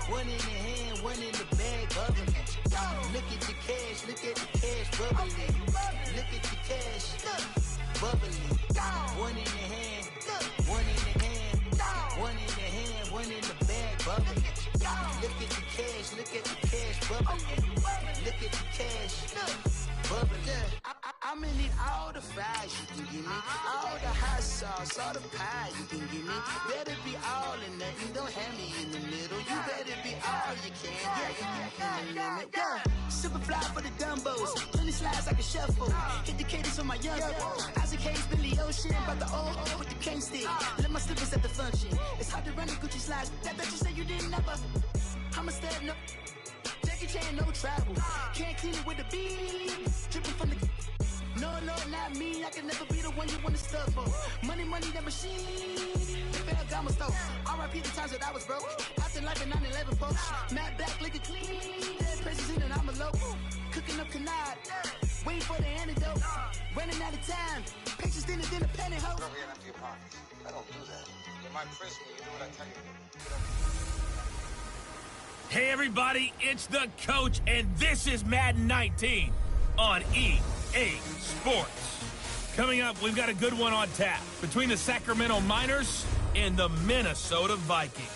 One in the hand, one in the bag, bubbling. Look at the cash, bubbling. Look at the cash, bubbling. One in the hand, one in the hand, one in the hand, one in the bag, bubbling. Look at the cash, bubbling. Look at the cash, bubbling. I'm gonna need all the fries you can give me, all the hot sauce, all the pie you can give me. Better be all in nothing, don't have me in the middle. You better be all you can, yeah. Super fly for the Dumbos, plenty slides like a shuffle. Hit the cadence on my young Isaac Hayes, Billy Ocean, about the old with the cane stick. Let my slippers at the function. It's hard to run the Gucci slides. That you say you didn't never. I'm a step no. Jackie Chan, no travel. Can't clean it with the beat. Dripping from the. No, not me. I can never be the one you want to stuff for. Money, that machine. The Ferragamo store. R.I.P. the times that I was broke. After life in 9/11, folks. Matt back, liquor clean. Dead presses in and I'm alone. Cooking up canard. Waiting for the antidote. Running out of time. Patience thinner than a penny hoe. Don't get empty your pockets. I don't do that. You might press me. You do what I tell you to do. Hey everybody, it's the coach, and this is Madden 19 on EA Sports. Coming up, we've got a good one on tap between the Sacramento Miners and the Minnesota Vikings.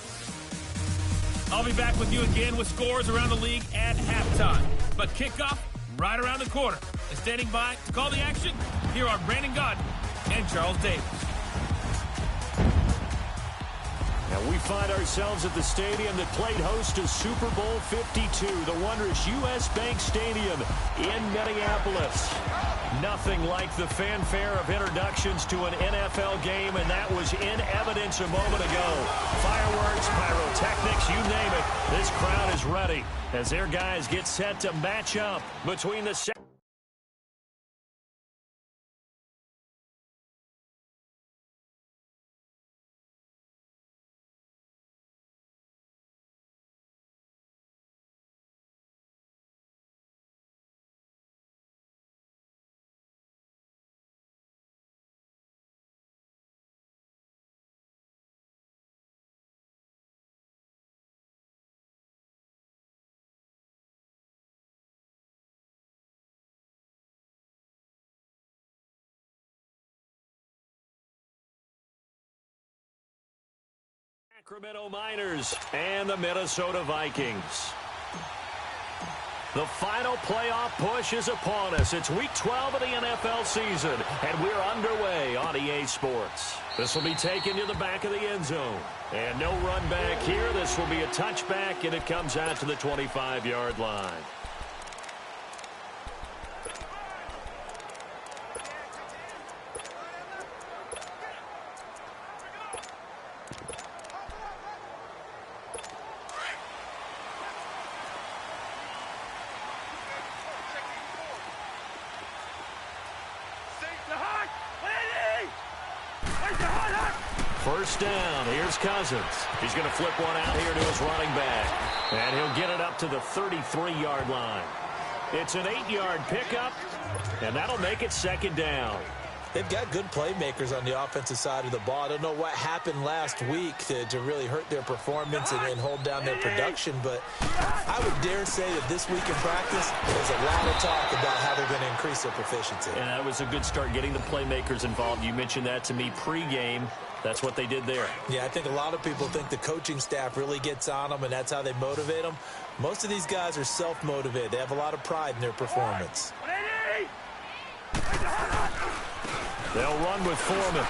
I'll be back with you again with scores around the league at halftime. But kickoff right around the corner. And standing by to call the action, here are Brandon Godden and Charles Davis. And we find ourselves at the stadium that played host to Super Bowl 52, the wondrous U.S. Bank Stadium in Minneapolis. Nothing like the fanfare of introductions to an NFL game, and that was in evidence a moment ago. Fireworks, pyrotechnics, you name it. This crowd is ready as their guys get set to match up between the Sacramento Miners and the Minnesota Vikings. The final playoff push is upon us. It's week 12 of the NFL season, and we're underway on EA Sports. This will be taken to the back of the end zone. And no run back here. This will be a touchback, and it comes out to the 25-yard line. First down. Here's Cousins. He's going to flip one out here to his running back. And he'll get it up to the 33-yard line. It's an 8-yard pickup, and that'll make it second down. They've got good playmakers on the offensive side of the ball. I don't know what happened last week to really hurt their performance and hold down their production, but I would dare say that this week in practice, there's a lot of talk about how they're going to increase their proficiency. And that was a good start, getting the playmakers involved. You mentioned that to me pregame. That's what they did there. Yeah, I think a lot of people think the coaching staff really gets on them, and that's how they motivate them. Most of these guys are self-motivated. They have a lot of pride in their performance. They'll run with Foreman.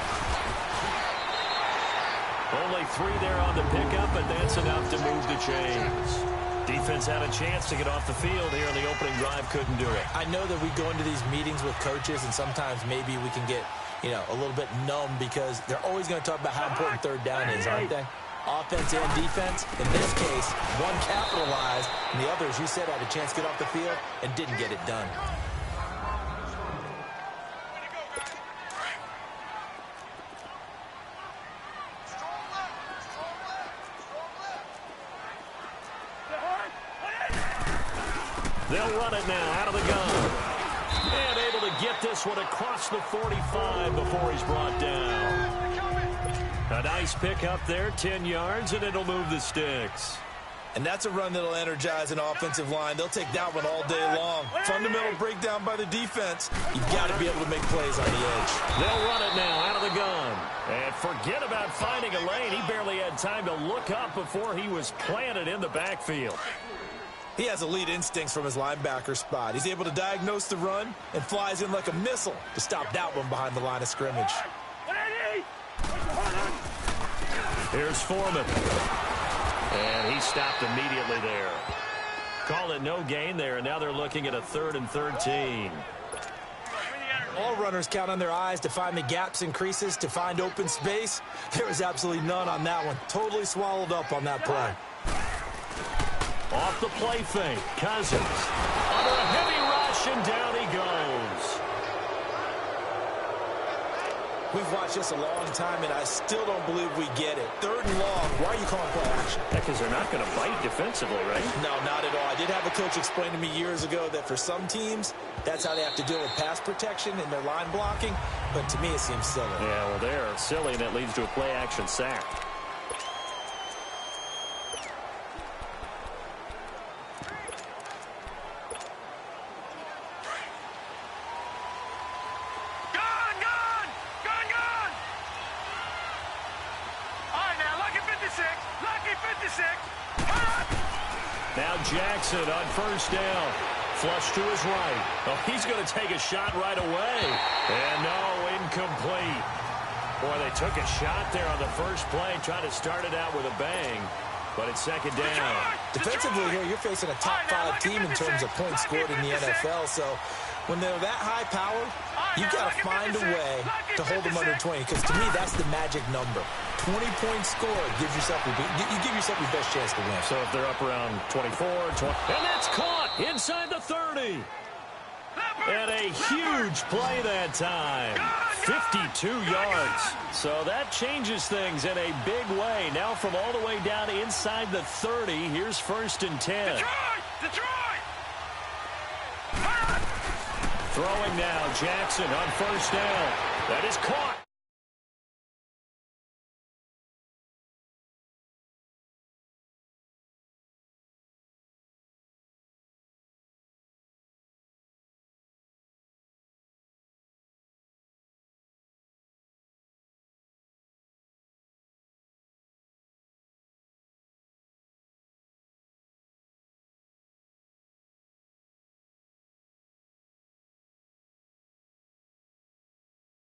Only 3 there on the pickup, but that's enough to move the chains. Defense had a chance to get off the field here in the opening drive, couldn't do it. I know that we go into these meetings with coaches, and sometimes maybe we can get, a little bit numb because they're always going to talk about how important third down is, aren't they? Offense and defense. In this case, one capitalized, and the other, as you said, had a chance to get off the field and didn't get it done. They'll run it now out of the gun. And able to get this one across the 45 before he's brought down. A nice pickup there, 10 yards, and it'll move the sticks. And that's a run that'll energize an offensive line. They'll take that one all day long. Fundamental breakdown by the defense. You've got to be able to make plays on the edge. They'll run it now out of the gun. And forget about finding a lane. He barely had time to look up before he was planted in the backfield. He has elite instincts from his linebacker spot. He's able to diagnose the run and flies in like a missile to stop that one behind the line of scrimmage. Here's Foreman. And he stopped immediately there. Call it no gain there, and now they're looking at a 3rd and 13. All runners count on their eyes to find the gaps and creases, to find open space. There was absolutely none on that one. Totally swallowed up on that play. Off the play fake, Cousins. Under a heavy rush, and down he goes. We've watched this a long time, and I still don't believe we get it. 3rd and long. Why are you calling play action? Because they're not going to bite defensively, right? No, not at all. I did have a coach explain to me years ago that for some teams, that's how they have to deal with pass protection and their line blocking. But to me, it seems silly. Yeah, well, they're silly, and that leads to a play-action sack. Now Jackson on 1st down. Flush to his right. Oh, he's going to take a shot right away. And no, incomplete. Boy, they took a shot there on the first play, trying to start it out with a bang. But it's 2nd down. Defensively here, you're facing a top 5 team in terms of points scored in the NFL. So when they're that high powered, you've got to find a way to hold them under 20. Because to me, that's the magic number. 20 points scored gives yourself you give yourself your best chance to win. So if they're up around 24, 20, and that's caught inside the 30. And a huge play that time. 52 yards. So that changes things in a big way. Now from all the way down inside the 30, here's 1st and 10. Detroit! Throwing now, Jackson on 1st down. That is caught.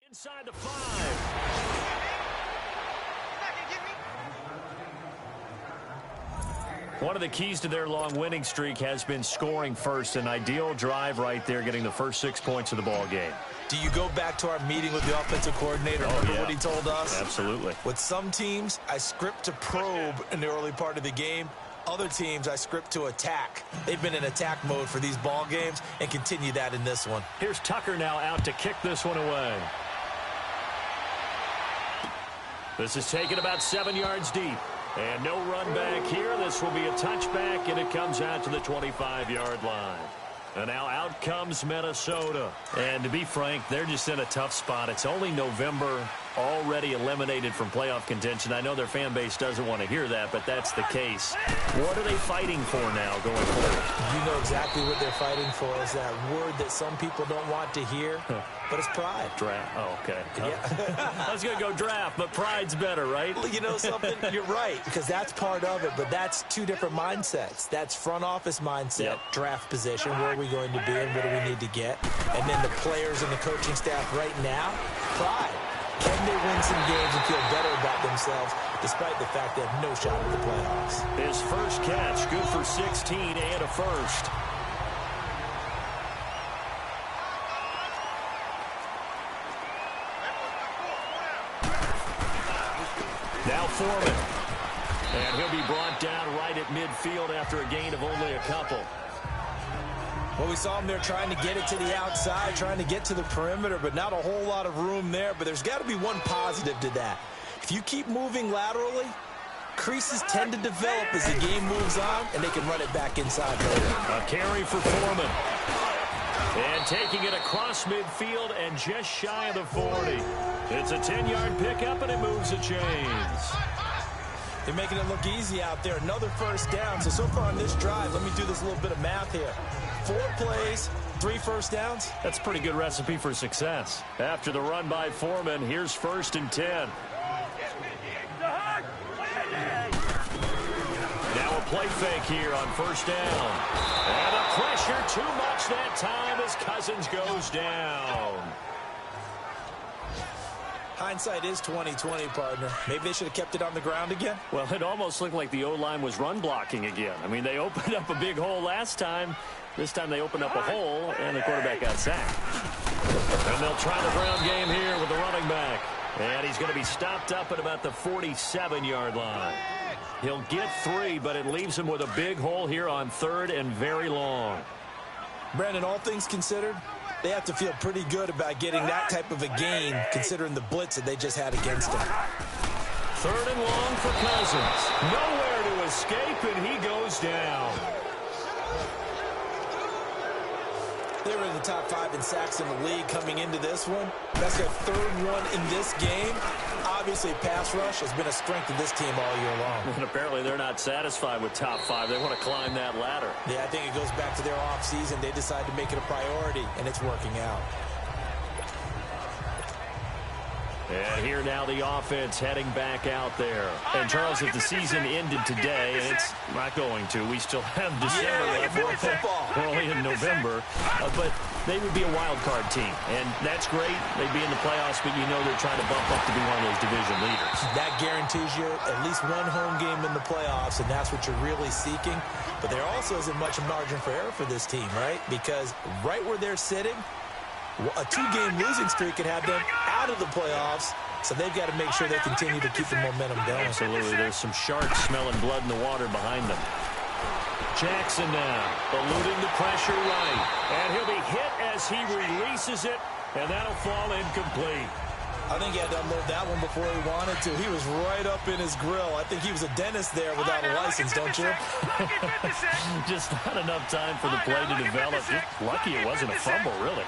Inside the 5. One of the keys to their long winning streak has been scoring first. An ideal drive right there, getting the first 6 points of the ball game. Do you go back to our meeting with the offensive coordinator? Remember what he told us? Absolutely. With some teams, I script to probe in the early part of the game. Other teams, I script to attack. They've been in attack mode for these ball games and continue that in this one. Here's Tucker now out to kick this one away. This is taken about 7 yards deep. And no run back here. This will be a touchback, and it comes out to the 25-yard line. And now out comes Minnesota. And to be frank, they're just in a tough spot. It's only November, already eliminated from playoff contention. I know their fan base doesn't want to hear that, but that's the case. What are they fighting for now going forward? You know exactly what they're fighting for. Is that word that some people don't want to hear, but it's pride. Draft. Oh, okay. Yeah. I was going to go draft, but pride's better, right? Well, you know something? You're right, because that's part of it, but that's 2 different mindsets. That's front office mindset, draft position, where are we going to be and what do we need to get? And then the players and the coaching staff right now, pride. Can they win some games and feel better about themselves despite the fact they have no shot at the playoffs? His first catch, good for 16 and a first. Now Foreman. And he'll be brought down right at midfield after a gain of only a couple. Well, we saw him there trying to get it to the outside, trying to get to the perimeter, but not a whole lot of room there. But there's got to be one positive to that. If you keep moving laterally, creases tend to develop as the game moves on, and they can run it back inside later. A carry for Foreman. And taking it across midfield and just shy of the 40. It's a 10-yard pickup, and it moves the chains. They're making it look easy out there. Another first down. So far on this drive, let me do this little bit of math here. 4 plays, 3 first downs. That's a pretty good recipe for success. After the run by Foreman, here's 1st and 10. Now a play fake here on 1st down. And the pressure too much that time as Cousins goes down. Hindsight is 20/20, partner. Maybe they should have kept it on the ground again. Well, it almost looked like the O-line was run blocking again. I mean, they opened up a big hole last time. This time they opened up a hole, and the quarterback got sacked. And they'll try the ground game here with the running back. And he's going to be stopped up at about the 47-yard line. He'll get 3, but it leaves him with a big hole here on 3rd and very long. Brandon, all things considered, they have to feel pretty good about getting that type of a gain, considering the blitz that they just had against them. 3rd and long for Cousins. Nowhere to escape, and he goes down. They were in the top 5 in sacks in the league coming into this one. That's their 3rd one in this game. Obviously, pass rush has been a strength of this team all year long. And apparently they're not satisfied with top 5. They want to climb that ladder. Yeah, I think it goes back to their offseason. They decided to make it a priority, and it's working out. And here now the offense heading back out there. And Charles, if the season ended today, and it's not going to, we still have December left. We're only in November. But they would be a wild card team. And that's great. They'd be in the playoffs, but you know they're trying to bump up to be one of those division leaders. That guarantees you at least one home game in the playoffs, and that's what you're really seeking. But there also isn't much margin for error for this team, right? Because right where they're sitting, a 2-game losing streak could have them out of the playoffs, so they've got to make sure they continue to keep the momentum going. Absolutely. There's some sharks smelling blood in the water behind them. Jackson now eluding the pressure right, and he'll be hit as he releases it, and that'll fall incomplete. I think he had to unload that one before he wanted to. He was right up in his grill. I think he was a dentist there without a license, don't you? Just not enough time for the play to develop. Just lucky it wasn't a fumble, really.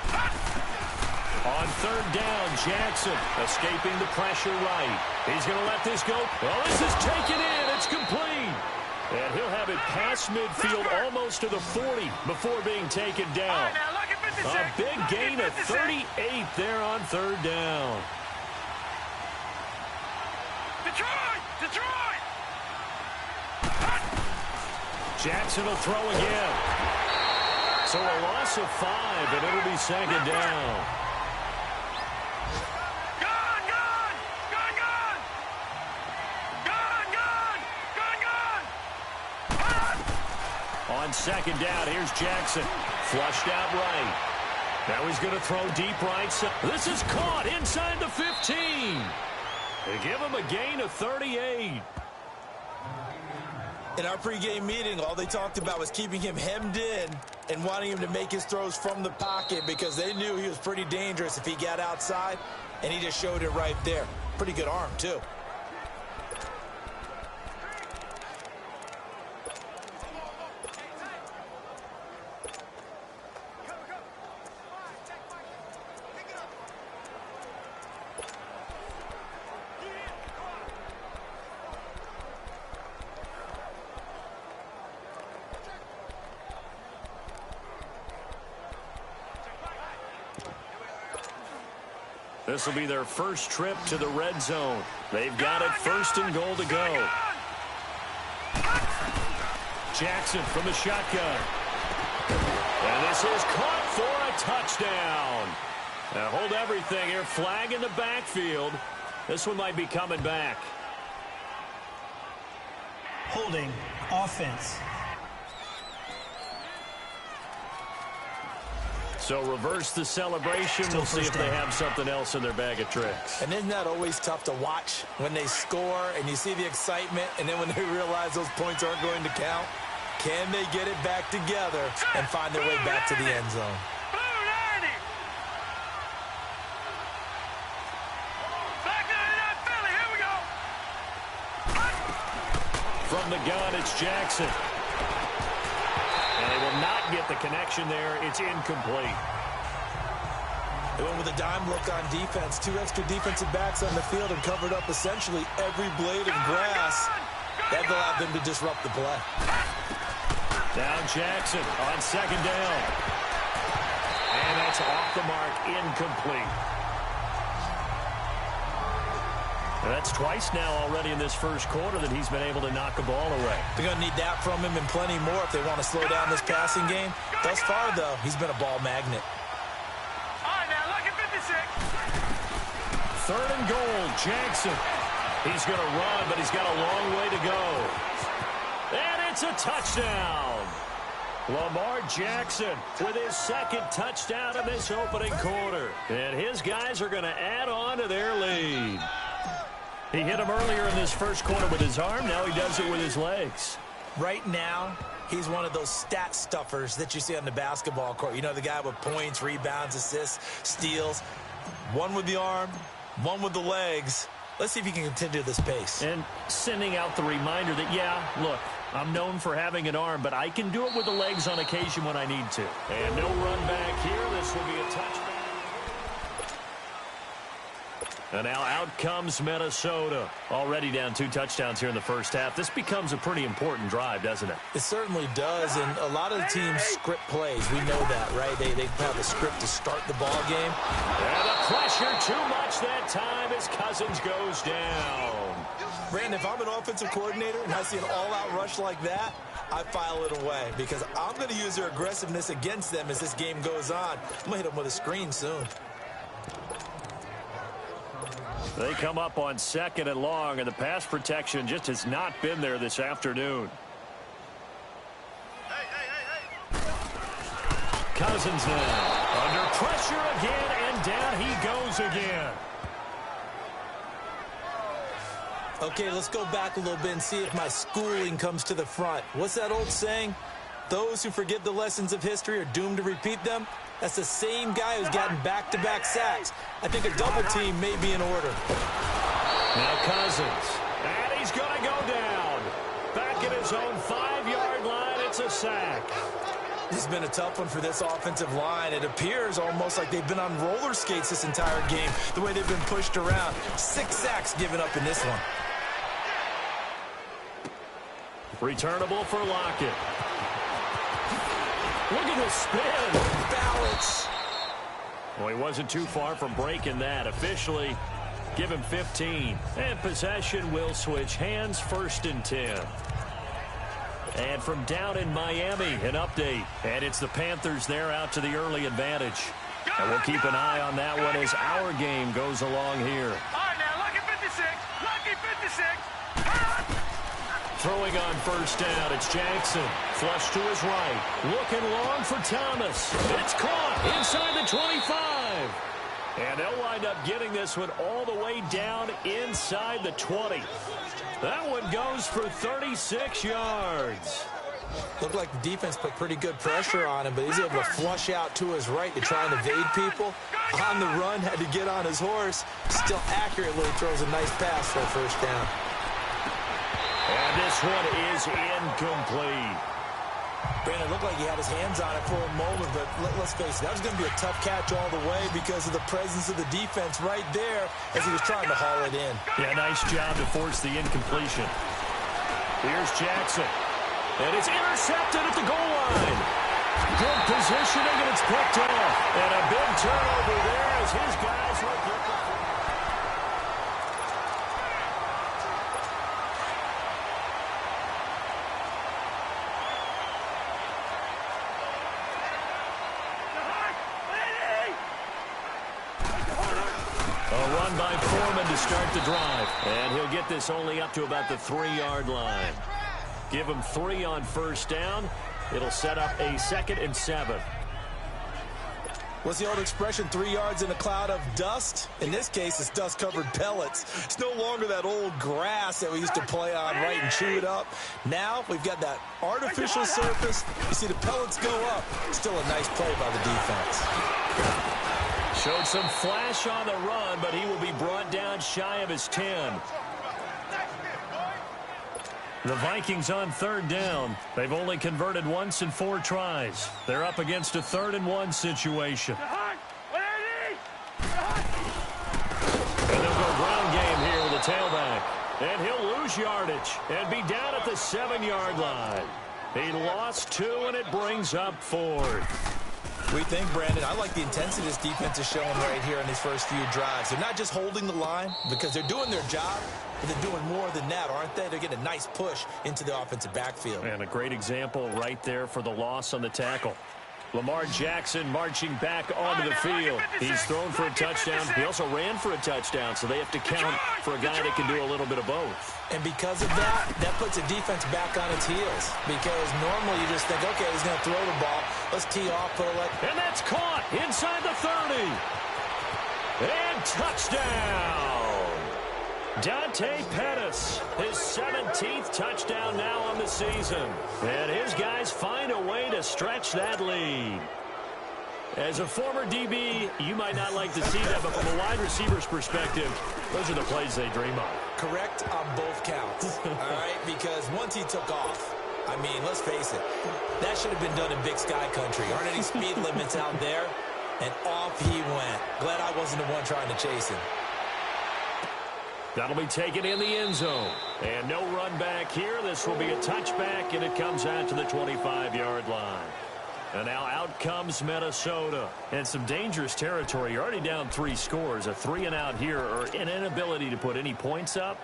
On 3rd down, Jackson escaping the pressure right. He's going to let this go. Well, this is taken in. It's complete. And he'll have it past midfield almost to the 40 before being taken down. A big gain of 38 there on 3rd down. Detroit! Jackson will throw again. So a loss of 5, and it'll be 2nd down. On 2nd down, here's Jackson. Flushed out right. Now he's going to throw deep right. This is caught inside the 15. They give him a gain of 38. In our pregame meeting, all they talked about was keeping him hemmed in and wanting him to make his throws from the pocket because they knew he was pretty dangerous if he got outside, and he just showed it right there. Pretty good arm, too. This will be their first trip to the red zone. They've got it 1st and goal to go. Jackson from the shotgun. And this is caught for a touchdown. Now hold everything here. Flag in the backfield. This one might be coming back. Holding offense. So reverse the celebration. We'll see if they have something else in their bag of tricks. And isn't that always tough to watch when they score and you see the excitement, and then when they realize those points aren't going to count? Can they get it back together and find their way back to the end zone? From the gun, it's Jackson. And they will not get the connection there. It's incomplete. They went with a dime look on defense. 2 extra defensive backs on the field and covered up essentially every blade of grass. That will allow them to disrupt the play. Now Jackson on second down. And that's off the mark, incomplete. That's twice now already in this first quarter that he's been able to knock a ball away. They're going to need that from him and plenty more if they want to slow down this passing game. Thus far, though, he's been a ball magnet. All right, now look at 56. Third and goal, Jackson. He's going to run, but he's got a long way to go. And it's a touchdown. Lamar Jackson with his second touchdown in this opening quarter. And his guys are going to add on to their lead. He hit him earlier in this first quarter with his arm. Now he does it with his legs. Right now, he's one of those stat stuffers that you see on the basketball court. You know, the guy with points, rebounds, assists, steals. One with the arm, one with the legs. Let's see if he can continue this pace. And sending out the reminder that, yeah, look, I'm known for having an arm, but I can do it with the legs on occasion when I need to. And no run back here. This will be a touchback. And now out comes Minnesota. Already down 2 touchdowns here in the first half. This becomes a pretty important drive, doesn't it? It certainly does, and a lot of the teams script plays. We know that, right? They have a script to start the ball game. And the pressure too much that time as Cousins goes down. Brandon, if I'm an offensive coordinator and I see an all-out rush like that, I file it away because I'm going to use their aggressiveness against them as this game goes on. I'm going to hit them with a screen soon. They come up on second and long, and the pass protection just has not been there this afternoon. Cousins now under pressure again, and down he goes again. Okay, let's go back a little bit and see if my schooling comes to the front. What's that old saying? Those who forget the lessons of history are doomed to repeat them. That's the same guy who's gotten back-to-back sacks. I think a double team may be in order. Now Cousins, and he's going to go down. Back at his own 5-yard line, it's a sack. This has been a tough one for this offensive line. It appears almost like they've been on roller skates this entire game, the way they've been pushed around. 6 sacks given up in this one. Returnable for Lockett. Look at the spin. Balance. Well, he wasn't too far from breaking that. Officially, give him 15. And possession will switch hands, 1st and 10. And from down in Miami, an update. And it's the Panthers there out to the early advantage. And we'll keep an eye on that one as our game goes along here. All right, now lucky 56. Lucky 56. Throwing on 1st down, it's Jackson. Flush to his right. Looking long for Thomas. It's caught inside the 25. And they'll wind up getting this one all the way down inside the 20. That one goes for 36 yards. Looked like the defense put pretty good pressure on him, but he's able to flush out to his right to try and evade people. On the run, had to get on his horse. Still accurately throws a nice pass for a 1st down. And this one is incomplete. Brandon, it looked like he had his hands on it for a moment, but let's face it, that was going to be a tough catch all the way because of the presence of the defense right there as he was trying to haul it in. Yeah, nice job to force the incompletion. Here's Jackson. And it's intercepted at the goal line. Good positioning, and it's picked off. And a big turnover there as his guys will get the... by Foreman to start the drive. And he'll get this only up to about the 3-yard line. Give him 3 on 1st down. It'll set up a 2nd and 7. What's the old expression, 3 yards in a cloud of dust? In this case, it's dust-covered pellets. It's no longer that old grass that we used to play on, right, and chew it up. Now we've got that artificial surface. You see the pellets go up. Still a nice play by the defense. Showed some flash on the run, but he will be brought down shy of his 10. The Vikings on 3rd down. They've only converted once in 4 tries. They're up against a 3rd and 1 situation. And they'll go ground game here with a tailback. And he'll lose lose yardage and be down at the 7-yard line. He lost 2, and it brings up 4th. We think, Brandon, I like the intensity this defense is showing right here in these first few drives. They're not just holding the line because they're doing their job, but they're doing more than that, aren't they? They're getting a nice push into the offensive backfield. And a great example right there for the loss on the tackle. Lamar Jackson marching back onto the field. He's thrown for a touchdown. He also ran for a touchdown, so they have to count for a guy that can do a little bit of both. And because of that, that puts the defense back on its heels. Because normally you just think, okay, he's going to throw the ball. Let's tee off, put a leg. And that's caught inside the 30. And touchdown. Dante Pettis, his 17th touchdown now on the season. And his guys find a way to stretch that lead. As a former DB, you might not like to see that, but from a wide receiver's perspective, those are the plays they dream of. Correct on both counts, all right? Because once he took off, I mean, let's face it, that should have been done in Big Sky Country. Aren't any speed limits out there? And off he went. Glad I wasn't the one trying to chase him. That'll be taken in the end zone. And no run back here. This will be a touchback, and it comes out to the 25-yard line. And now out comes Minnesota. And some dangerous territory. You're already down 3 scores. A 3-and-out here, or an inability to put any points up.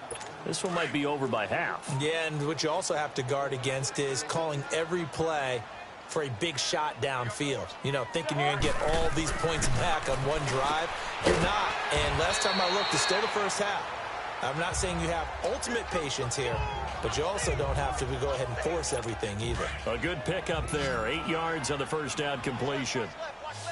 This one might be over by half. Yeah, and what you also have to guard against is calling every play for a big shot downfield. You know, thinking you're going to get all these points back on one drive. You're not. And last time I looked, it's still the first half. I'm not saying you have ultimate patience here, but you also don't have to go ahead and force everything either. A good pickup there. 8 yards on the first down completion.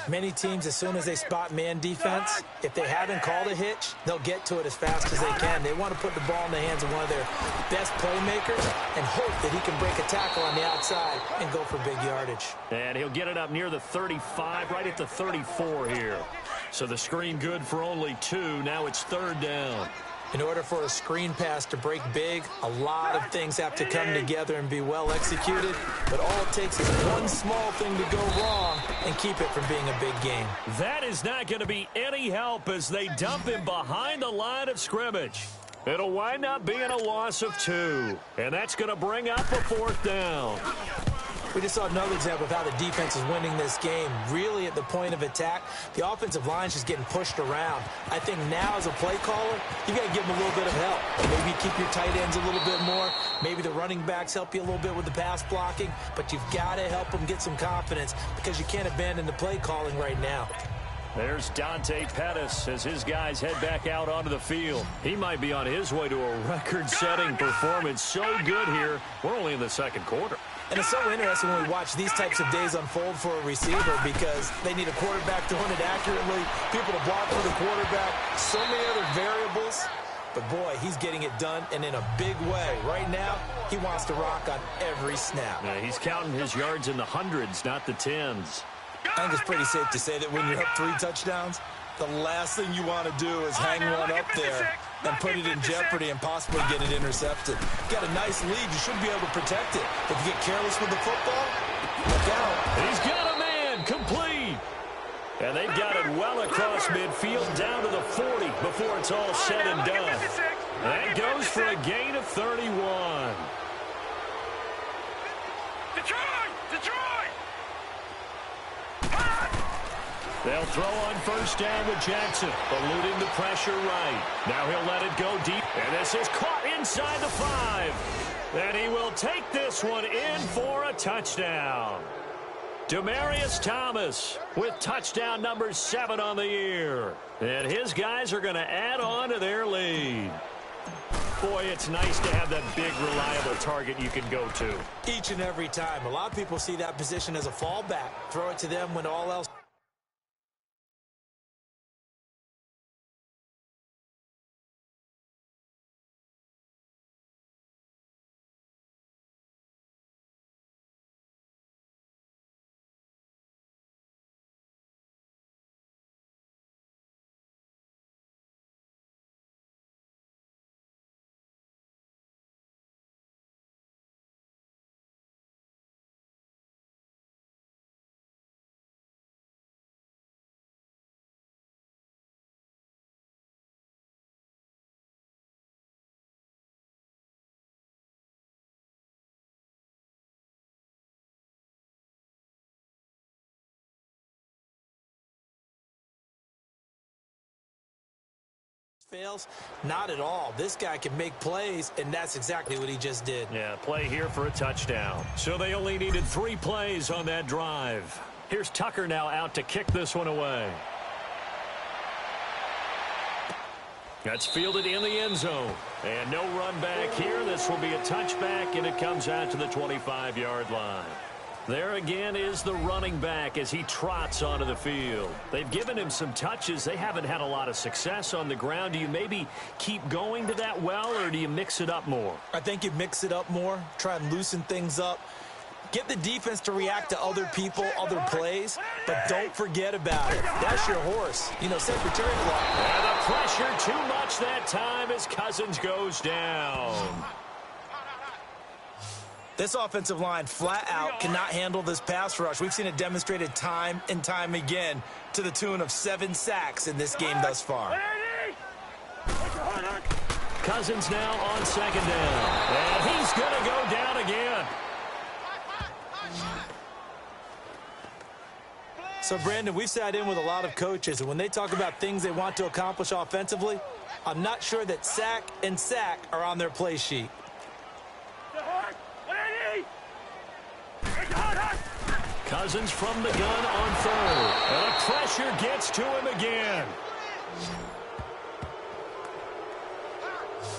Many teams, as soon as they spot man defense, if they haven't called a hitch, they'll get to it as fast as they can. They want to put the ball in the hands of one of their best playmakers and hope that he can break a tackle on the outside and go for big yardage. And he'll get it up near the 35, right at the 34 here. So the screen good for only 2. Now it's 3rd down. In order for a screen pass to break big, a lot of things have to come together and be well executed. But all it takes is one small thing to go wrong and keep it from being a big game. That is not going to be any help as they dump him behind the line of scrimmage. It'll wind up being a loss of 2. And that's going to bring up a 4th down. We just saw another example of how the defense is winning this game. Really at the point of attack, the offensive line's just getting pushed around. I think now as a play caller, you got to give them a little bit of help. Maybe keep your tight ends a little bit more. Maybe the running backs help you a little bit with the pass blocking. But you've got to help them get some confidence because you can't abandon the play calling right now. There's Dante Pettis as his guys head back out onto the field. He might be on his way to a record-setting performance. So good here. We're only in the 2nd quarter. And it's so interesting when we watch these types of days unfold for a receiver because they need a quarterback throwing it accurately, people to block for the quarterback, so many other variables. But, boy, he's getting it done, and in a big way. Right now, he wants to rock on every snap. Yeah, he's counting his yards in the hundreds, not the tens. I think it's pretty safe to say that when you're up 3 touchdowns, the last thing you want to do is hang one up there and put it in jeopardy and possibly get it intercepted. You got a nice lead. You should be able to protect it. If you get careless with the football, look out. He's got a man complete. And they've got it well across midfield down to the 40 before it's all said and done. That goes for a gain of 31. They'll throw on first down with Jackson, eluding the pressure right. Now he'll let it go deep, and this is caught inside the 5. And he will take this one in for a touchdown. Demaryius Thomas with touchdown number 7 on the year. And his guys are going to add on to their lead. Boy, it's nice to have that big, reliable target you can go to. Each and every time. A lot of people see that position as a fallback. Throw it to them when all else Fails? Not at all. This guy can make plays, and that's exactly what he just did. Yeah, play here for a touchdown. So they only needed 3 plays on that drive. Here's Tucker now out to kick this one away. That's fielded in the end zone. And no run back here. This will be a touchback, and it comes out to the 25-yard line. There again is the running back as he trots onto the field. They've given him some touches. They haven't had a lot of success on the ground. Do you maybe keep going to that well, or do you mix it up more? I think you mix it up more, try and loosen things up. Get the defense to react to other people, other plays, but don't forget about it. That's your horse. You know, secretary law. And the pressure too much that time as Cousins goes down. This offensive line flat out cannot handle this pass rush. We've seen it demonstrated time and time again to the tune of 7 sacks in this game thus far. Cousins now on second down. And he's going to go down again. So, Brandon, we've sat in with a lot of coaches, and when they talk about things they want to accomplish offensively, I'm not sure that sack and sack are on their play sheet. Cousins from the gun on third. And the pressure gets to him again.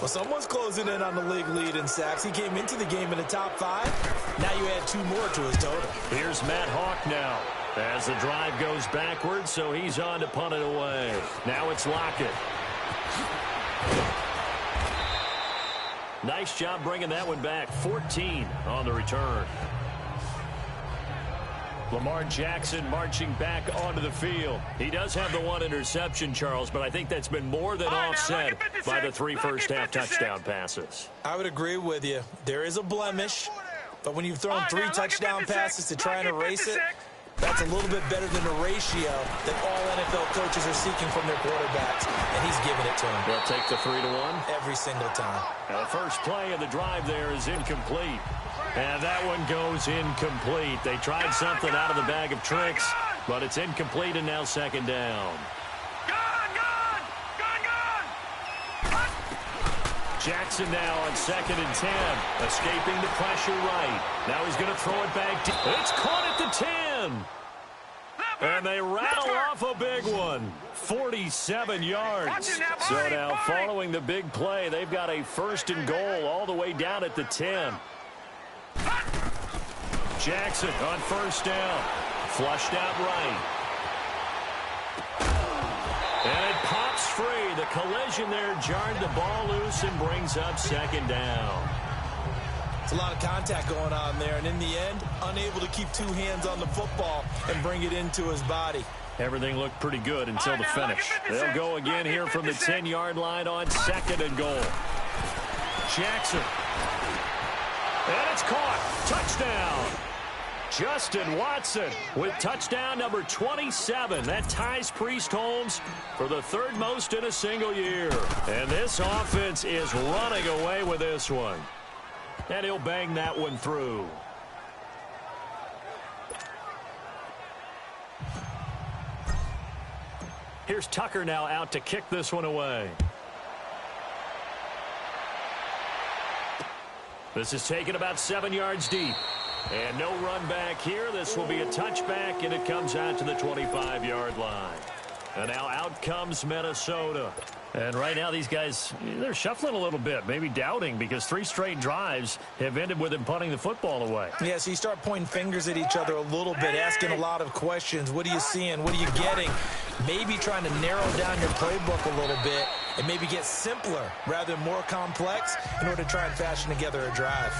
Well, someone's closing in on the league lead in sacks. He came into the game in the top 5. Now you add 2 more to his total. Here's Matt Hawk now as the drive goes backwards, so he's on to punt it away. Now it's Lockett. Nice job bringing that one back. 14 on the return. Lamar Jackson marching back onto the field. He does have the 1 interception, Charles, but I think that's been more than offset by the 3 first-half touchdown passes. I would agree with you. There is a blemish, but when you've thrown 3 touchdown passes to try and erase it, that's a little bit better than the ratio that all NFL coaches are seeking from their quarterbacks, and he's giving it to them. They'll take the 3-1 every single time. The first play of the drive there is incomplete. And that one goes incomplete. They tried something out of the bag of tricks, but it's incomplete, and now second down. Jackson now on 2nd and 10, escaping the pressure right. Now he's going to throw it back. It's caught at the 10. And they rattle off a big one. 47 yards. So now following the big play, they've got a 1st and goal all the way down at the 10. Jackson on 1st down. Flushed out right. And it pops free. The collision there jarred the ball loose and brings up 2nd down. It's a lot of contact going on there, and in the end, unable to keep 2 hands on the football and bring it into his body. Everything looked pretty good until the finish. They'll go again here from the 10-yard line on 2nd and goal. Jackson. And it's caught. Touchdown. Justin Watson with touchdown number 27. That ties Priest Holmes for the 3rd most in a single year. And this offense is running away with this one. And he'll bang that one through. Here's Tucker now out to kick this one away. This is taken about 7 yards deep. And no run back here. This will be a touchback, and it comes out to the 25-yard line. And now out comes Minnesota. And right now these guys, they're shuffling a little bit, maybe doubting, because 3 straight drives have ended with them punting the football away. Yeah, so you start pointing fingers at each other a little bit, asking a lot of questions. What are you seeing? What are you getting? Maybe trying to narrow down your playbook a little bit and maybe get simpler rather than more complex in order to try and fashion together a drive.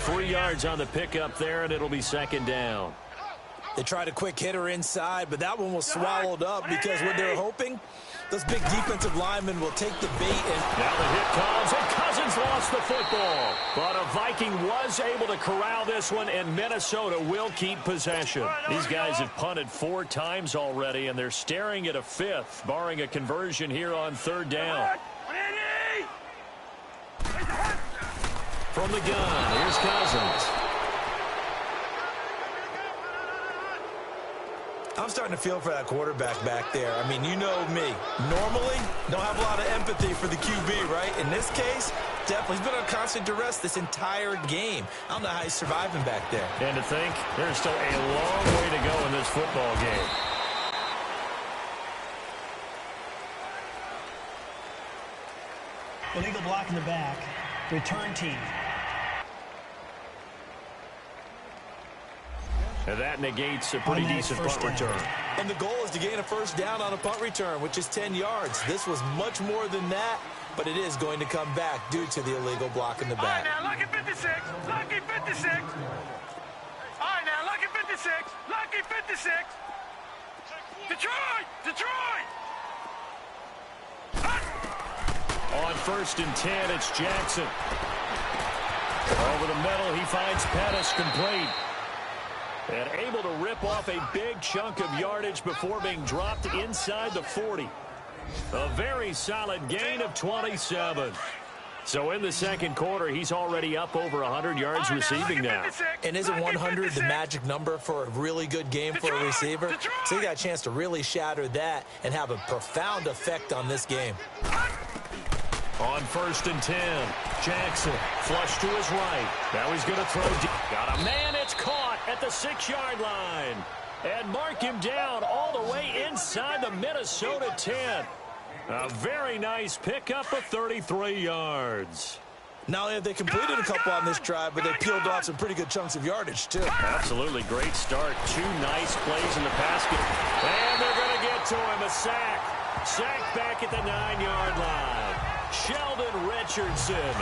3 yards on the pickup there, and it'll be 2nd down. They tried a quick hitter inside, but that one was swallowed up because what they're hoping, those big defensive linemen will take the bait. And now the hit comes, and Cousins lost the football. But a Viking was able to corral this one, and Minnesota will keep possession. These guys have punted 4 times already, and they're staring at a 5th, barring a conversion here on 3rd down. From the gun, here's Cousins. I'm starting to feel for that quarterback back there. I mean, you know me. Normally, don't have a lot of empathy for the QB, right? In this case, definitely. He's been on constant duress this entire game. I don't know how he's surviving back there. And to think, there's still a long way to go in this football game. Illegal block in the back. Return team. And that negates a pretty decent punt return. And the goal is to gain a first down on a punt return, which is 10 yards. This was much more than that, but it is going to come back due to the illegal block in the back. All right, now, lucky 56. Lucky 56. All right, now, lucky 56. Lucky 56. Detroit! Detroit! On 1st and 10, it's Jackson. Over the middle, he finds Pettis complete. And able to rip off a big chunk of yardage before being dropped inside the 40. A very solid gain of 27. So in the second quarter, he's already up over 100 yards receiving now. And isn't 100 the magic number for a really good game for a receiver? So he got a chance to really shatter that and have a profound effect on this game. On 1st and 10, Jackson flush to his right. Now he's going to throw deep. Got a man, it's caught at the 6-yard line. And mark him down all the way inside the Minnesota 10. A very nice pickup of 33 yards. Not only have they completed a couple on this drive, but they peeled off some pretty good chunks of yardage, too. Absolutely great start. 2 nice plays in the pass game. And they're going to get to him, a sack. Sack back at the 9-yard line. Sheldon Richardson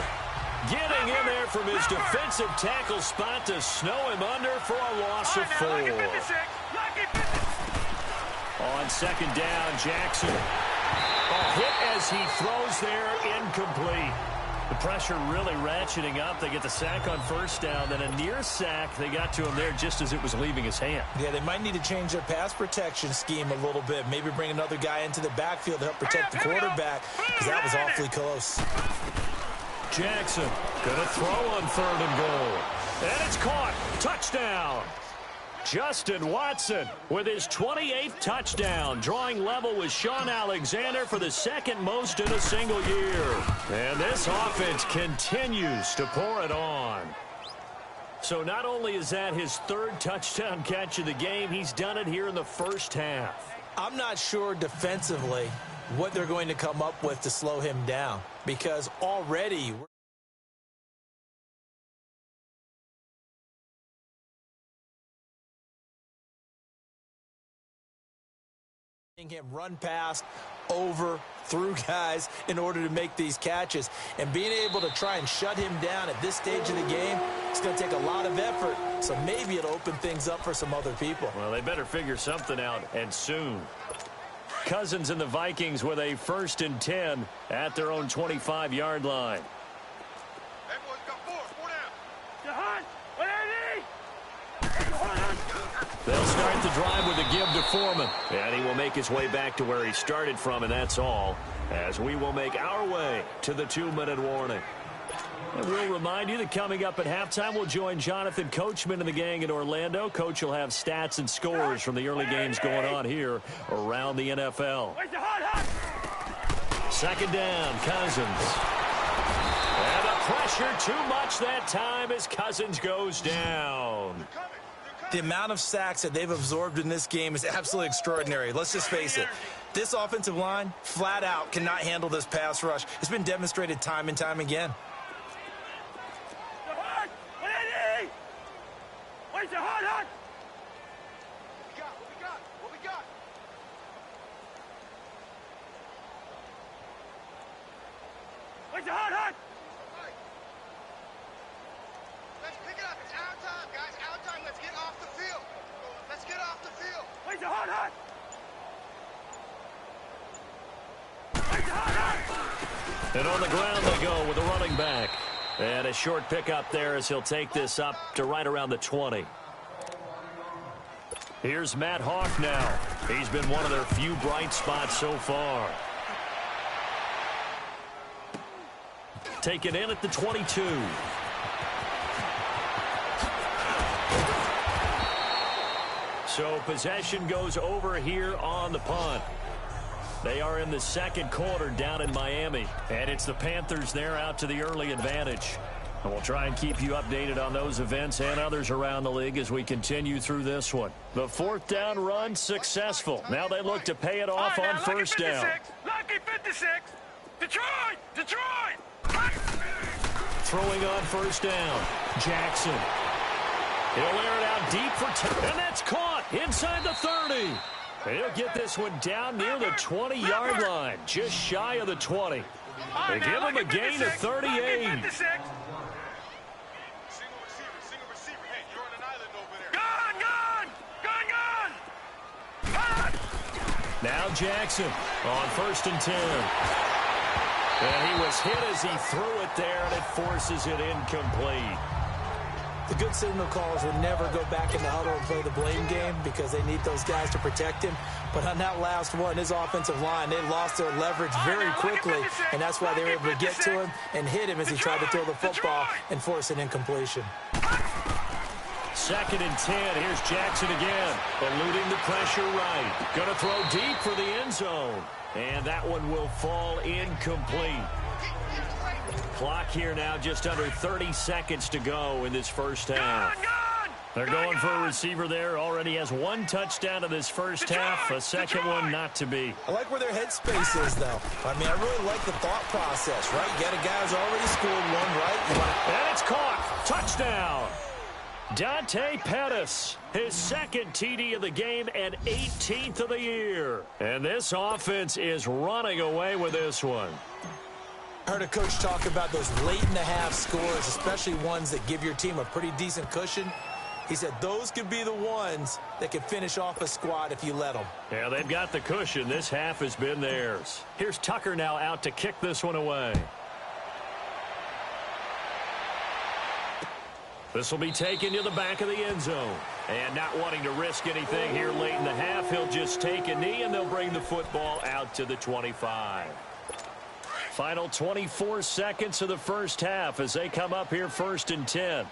getting in there from his defensive tackle spot to snow him under for a loss of 4. On 2nd down, Jackson. A hit as he throws there, incomplete. The pressure really ratcheting up. They get the sack on 1st down, then a near sack. They got to him there just as it was leaving his hand. Yeah, they might need to change their pass protection scheme a little bit. Maybe bring another guy into the backfield to help protect the quarterback, because that was awfully close. Jackson gonna throw on 3rd and goal. And it's caught. Touchdown. Justin Watson with his 28th touchdown, drawing level with Sean Alexander for the 2nd most in a single year. And this offense continues to pour it on. So not only is that his 3rd touchdown catch of the game, he's done it here in the first half. I'm not sure defensively what they're going to come up with to slow him down, because already him run past, over, through guys in order to make these catches. And being able to try and shut him down at this stage of the game, it's going to take a lot of effort. So maybe it'll open things up for some other people. Well, they better figure something out, and soon. Cousins and the Vikings with a 1st and 10 at their own 25-yard line. Everyone's got 4 down. They'll start the drive with a give to Foreman. And he will make his way back to where he started from, and that's all, as we will make our way to the 2-minute warning. And we'll remind you that coming up at halftime, we'll join Jonathan Coachman and the gang in Orlando. Coach will have stats and scores from the early games going on here around the NFL. 2nd down, Cousins. And the pressure too much that time as Cousins goes down. The amount of sacks that they've absorbed in this game is absolutely extraordinary. Let's just face it. This offensive line, flat out, cannot handle this pass rush. It's been demonstrated time and time again. Let's pick it up. It's our time, guys. Our time. Let's get off the field. Let's get off the field. And on the ground they go with a running back. And a short pickup there as he'll take this up to right around the 20. Here's Matt Hawk now. He's been one of their few bright spots so far. Taken in at the 22. So possession goes over here on the punt. They are in the second quarter down in Miami. And it's the Panthers there out to the early advantage. And we'll try and keep you updated on those events and others around the league as we continue through this one. The fourth down run successful. Now they look to pay it off on first down. Lucky 56. Detroit! Detroit! Throwing on first down. Jackson. He'll air it out deep for 10. And that's caught inside the 30. He'll get this one down near the 20-yard line, just shy of the 20. They give him a gain of 38. Now Jackson on first and 10. And he was hit as he threw it there, and it forces it incomplete. The good signal callers would never go back in the huddle and play the blame game because they need those guys to protect him. But on that last one, his offensive line, they lost their leverage very quickly, and that's why they were able to get to him and hit him as he tried to throw the football and force an incompletion. Second and 10. Here's Jackson again, eluding the pressure right. Going to throw deep for the end zone, and that one will fall incomplete. Clock here now, just under 30 seconds to go in this first half. They're going for a receiver there. Already has one touchdown in this first half. A second one not to be. I like where their headspace is, though. I mean, I really like the thought process, right? You got a guy who's already scored one, right? And it's caught. Touchdown. Dante Pettis, his second TD of the game and 18th of the year. And this offense is running away with this one. I heard a coach talk about those late-in-the-half scores, especially ones that give your team a pretty decent cushion. He said those could be the ones that can finish off a squad if you let them. Yeah, they've got the cushion. This half has been theirs. Here's Tucker now out to kick this one away. This will be taken to the back of the end zone. And not wanting to risk anything here late in the half, he'll just take a knee, and they'll bring the football out to the 25. Final 24 seconds of the first half as they come up here first and 10.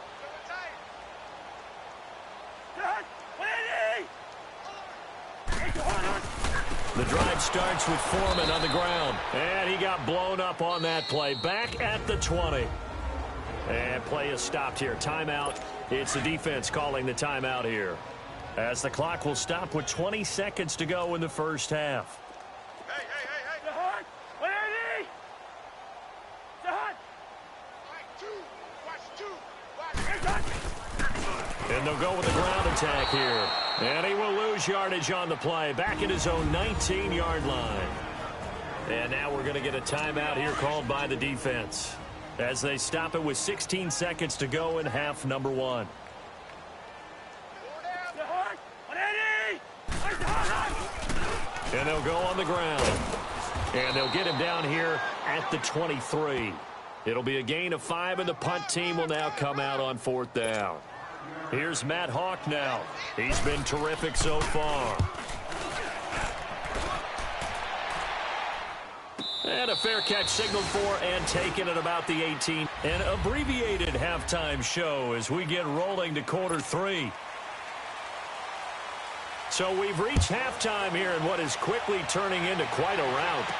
The drive starts with Foreman on the ground. And he got blown up on that play. Back at the 20. And play is stopped here. Timeout. It's the defense calling the timeout here, as the clock will stop with 20 seconds to go in the first half. And they'll go with the ground attack here. And he will lose yardage on the play. Back at his own 19-yard line. And now we're going to get a timeout here called by the defense, as they stop it with 16 seconds to go in half number one. And they'll go on the ground. And they'll get him down here at the 23. It'll be a gain of 5, and the punt team will now come out on fourth down. Here's Matt Hawk now. He's been terrific so far. And a fair catch signaled for and taken at about the 18. An abbreviated halftime show as we get rolling to quarter 3. So we've reached halftime here in what is quickly turning into quite a rout.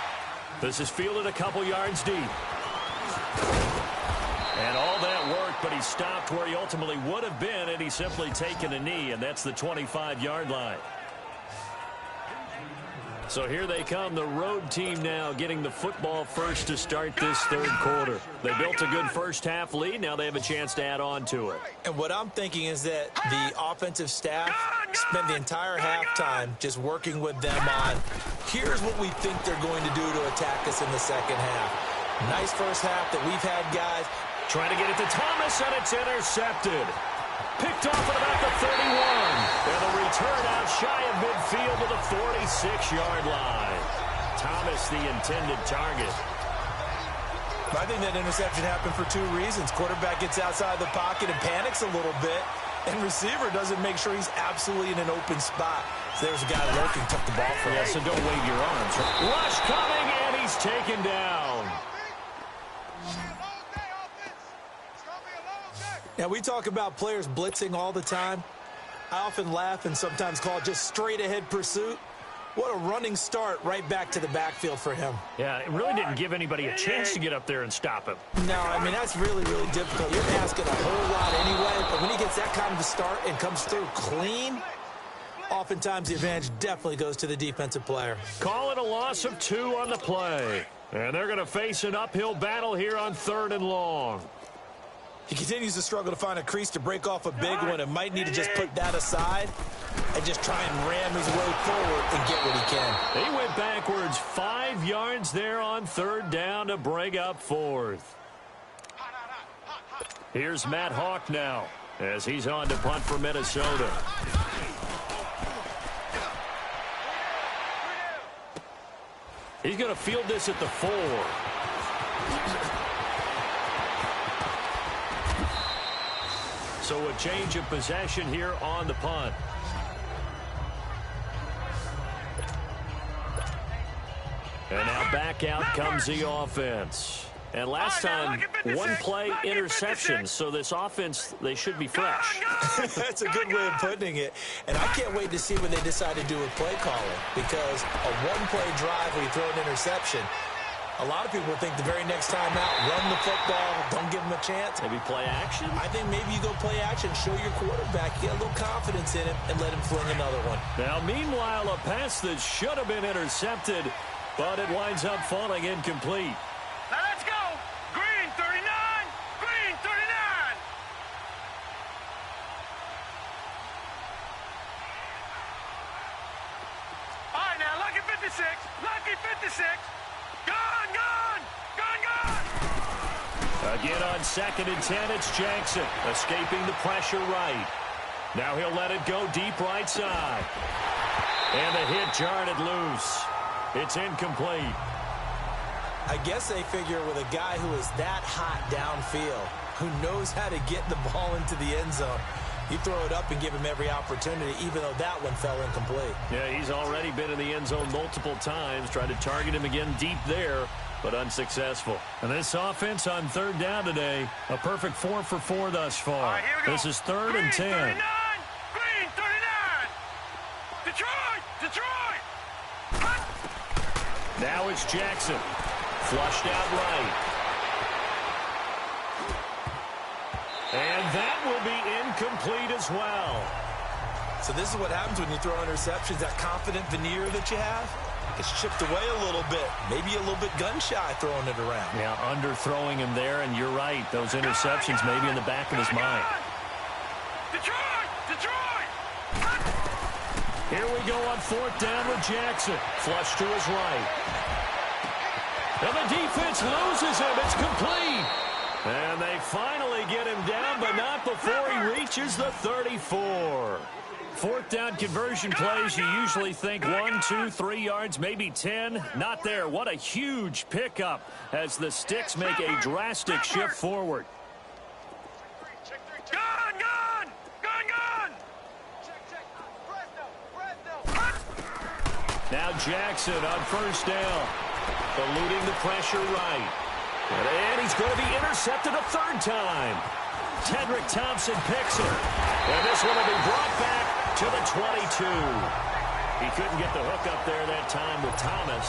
This is fielded a couple yards deep. And all that work, but he stopped where he ultimately would have been, and he's simply taken a knee, and that's the 25-yard line. So here they come, the road team now getting the football first to start this third quarter. They built a good first half lead. Now they have a chance to add on to it. And what I'm thinking is that the offensive staff spent the entire halftime just working with them on, here's what we think they're going to do to attack us in the second half. Nice first half that we've had, guys. Trying to get it to Thomas, and it's intercepted. Picked off at about the 31. And the return out shy of midfield to the 46-yard line. Thomas, the intended target. I think that interception happened for 2 reasons. Quarterback gets outside the pocket and panics a little bit, and receiver doesn't make sure he's absolutely in an open spot. So there's a guy lurking, took the ball from him. Yeah, so don't wave your arms. Rush coming, and he's taken down. Now, we talk about players blitzing all the time. I often laugh and sometimes call it just straight-ahead pursuit. What a running start right back to the backfield for him. Yeah, it really didn't give anybody a chance to get up there and stop him. No, I mean, that's really, really difficult. You're asking a whole lot anyway, but when he gets that kind of a start and comes through clean, oftentimes the advantage definitely goes to the defensive player. Call it a loss of 2 on the play. And they're going to face an uphill battle here on 3rd and long. He continues to struggle to find a crease to break off a big one and might need to just put that aside and just try and ram his way forward and get what he can. He went backwards 5 yards there on 3rd down to break up 4th. Here's Matt Hawk now as he's on to punt for Minnesota. He's going to field this at the 4. So a change of possession here on the punt. And now back out comes the offense. And last time, 1 play interception. So this offense, they should be fresh. That's a good way of putting it. And I can't wait to see what they decide to do with play calling. Because a 1-play drive where you throw an interception, a lot of people think the very next time out, run the football, don't give him a chance. Maybe play action? I think maybe you go play action, show your quarterback, get a little confidence in him, and let him fling another one. Now, meanwhile, a pass that should have been intercepted, but it winds up falling incomplete. Now let's go. Green 39. Green 39. All right, now lucky 56. Lucky 56. Gone, gone. Gone, gone. Again on 2nd and 10, it's Jackson escaping the pressure right. Now he'll let it go deep right side. And the hit jarred it loose. It's incomplete. I guess they figure with a guy who is that hot downfield, who knows how to get the ball into the end zone, you throw it up and give him every opportunity, even though that one fell incomplete. Yeah, he's already been in the end zone multiple times, tried to target him again deep there, but unsuccessful. And this offense on 3rd down today, a perfect 4 for 4 thus far. All right, here we go. This is 3rd and 10. 39. Green 39. Detroit. Detroit. Now it's Jackson. Flushed out right. And that will be incomplete as well. So this is what happens when you throw interceptions. That confident veneer that you have gets chipped away a little bit. Maybe a little bit gun-shy throwing it around. Yeah, underthrowing him there, and you're right. Those interceptions may be in the back of his mind. Detroit. Detroit. Here we go on 4th down with Jackson. Flush to his right. And the defense loses him. It's complete. And they finally get him down, but not before he reaches the 34. 4th down conversion plays, you usually think 1, 2, 3 yards, maybe 10. Not there. What a huge pickup as the Sticks make a drastic shift forward. Gone, gone. Gone, gone. Now Jackson on 1st down. Eluding the pressure right. And he's going to be intercepted a 3rd time. Tedrick Thompson picks it. And this one will be brought back to the 22. He couldn't get the hook up there that time with Thomas.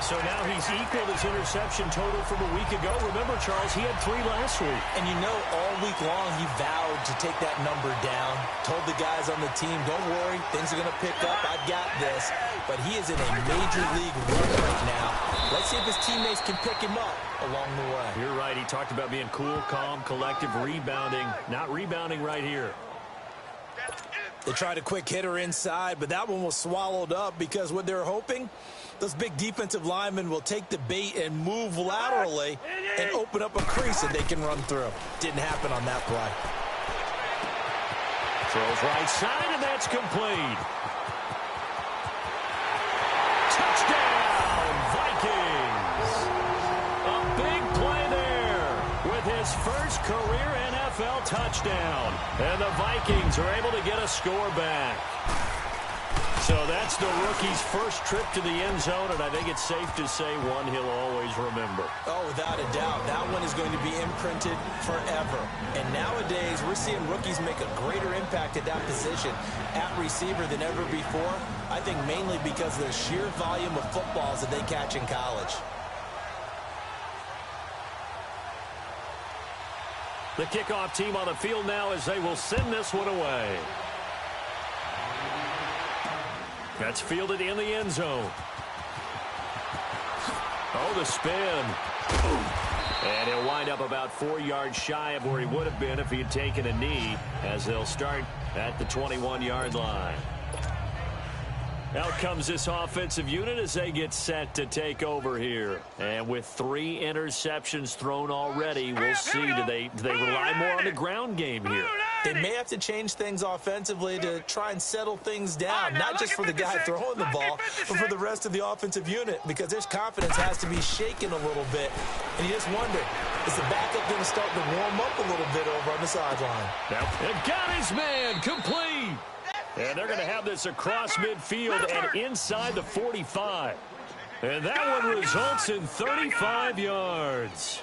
So now he's equaled his interception total from a week ago. Remember, Charles, he had 3 last week. And you know, all week long he vowed to take that number down. Told the guys on the team, don't worry, things are going to pick up. I've got this. But he is in a major league run right now. Let's see if his teammates can pick him up along the way. You're right. He talked about being cool, calm, collective, rebounding. Not rebounding right here. They tried a quick hitter inside, but that one was swallowed up because what they're hoping, those big defensive linemen will take the bait and move laterally and open up a crease that they can run through. Didn't happen on that play. Throws right side, and that's complete. Touchdown, Vikings. A big play there with his first career NFL touchdown. And the Vikings are able to get a score back. So that's the rookie's first trip to the end zone, and I think it's safe to say one he'll always remember. Oh, without a doubt. That one is going to be imprinted forever. And nowadays, we're seeing rookies make a greater impact at that position at receiver than ever before. I think mainly because of the sheer volume of footballs that they catch in college. The kickoff team on the field now as they will send this one away. That's fielded in the end zone. Oh, the spin. And he'll wind up about 4 yards shy of where he would have been if he had taken a knee, as they'll start at the 21-yard line. Out comes this offensive unit as they get set to take over here. And with 3 interceptions thrown already, we'll see, do they rely more on the ground game here? They may have to change things offensively to try and settle things down, not just for the guy throwing the ball, but for the rest of the offensive unit, because their confidence has to be shaken a little bit. And you just wonder, is the backup going to start to warm up a little bit over on the sideline? And got his man complete. And they're going to have this across midfield and inside the 45. And that one results in 35 yards.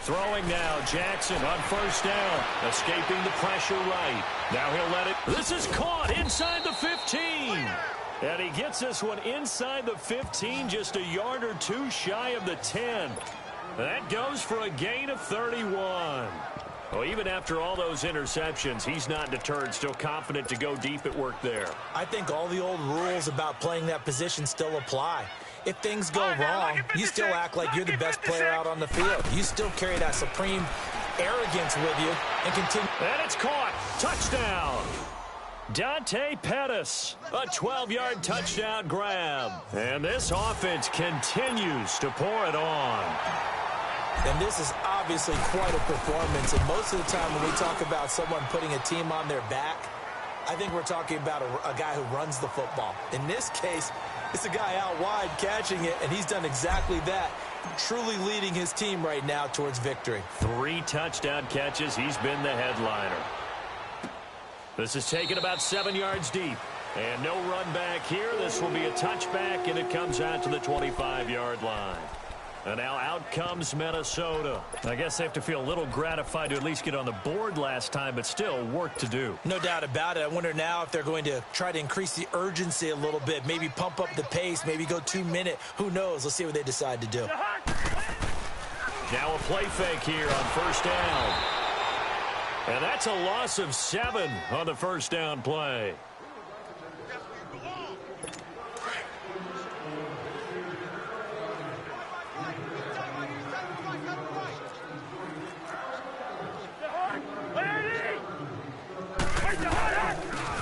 Throwing now, Jackson on first down, escaping the pressure right. Now he'll let it. This is caught inside the 15. And he gets this one inside the 15, just a yard or two shy of the 10. That goes for a gain of 31. Well, even after all those interceptions, he's not deterred, still confident to go deep at work there. I think all the old rules about playing that position still apply. If things go wrong, you still act like you're the best player out on the field. You still carry that supreme arrogance with you and continue. And it's caught. Touchdown. Dante Pettis, a 12-yard touchdown grab. And this offense continues to pour it on. And this is obviously quite a performance. And most of the time when we talk about someone putting a team on their back, I think we're talking about a guy who runs the football. In this case, it's a guy out wide catching it, and he's done exactly that, truly leading his team right now towards victory. 3 touchdown catches. He's been the headliner. This is taken about 7 yards deep. And no run back here. This will be a touchback, and it comes out to the 25-yard line. And now out comes Minnesota. I guess they have to feel a little gratified to at least get on the board last time, but still work to do. No doubt about it. I wonder now if they're going to try to increase the urgency a little bit, maybe pump up the pace, maybe go 2-minute. Who knows? Let's see what they decide to do. Now a play fake here on first down. And that's a loss of 7 on the first down play.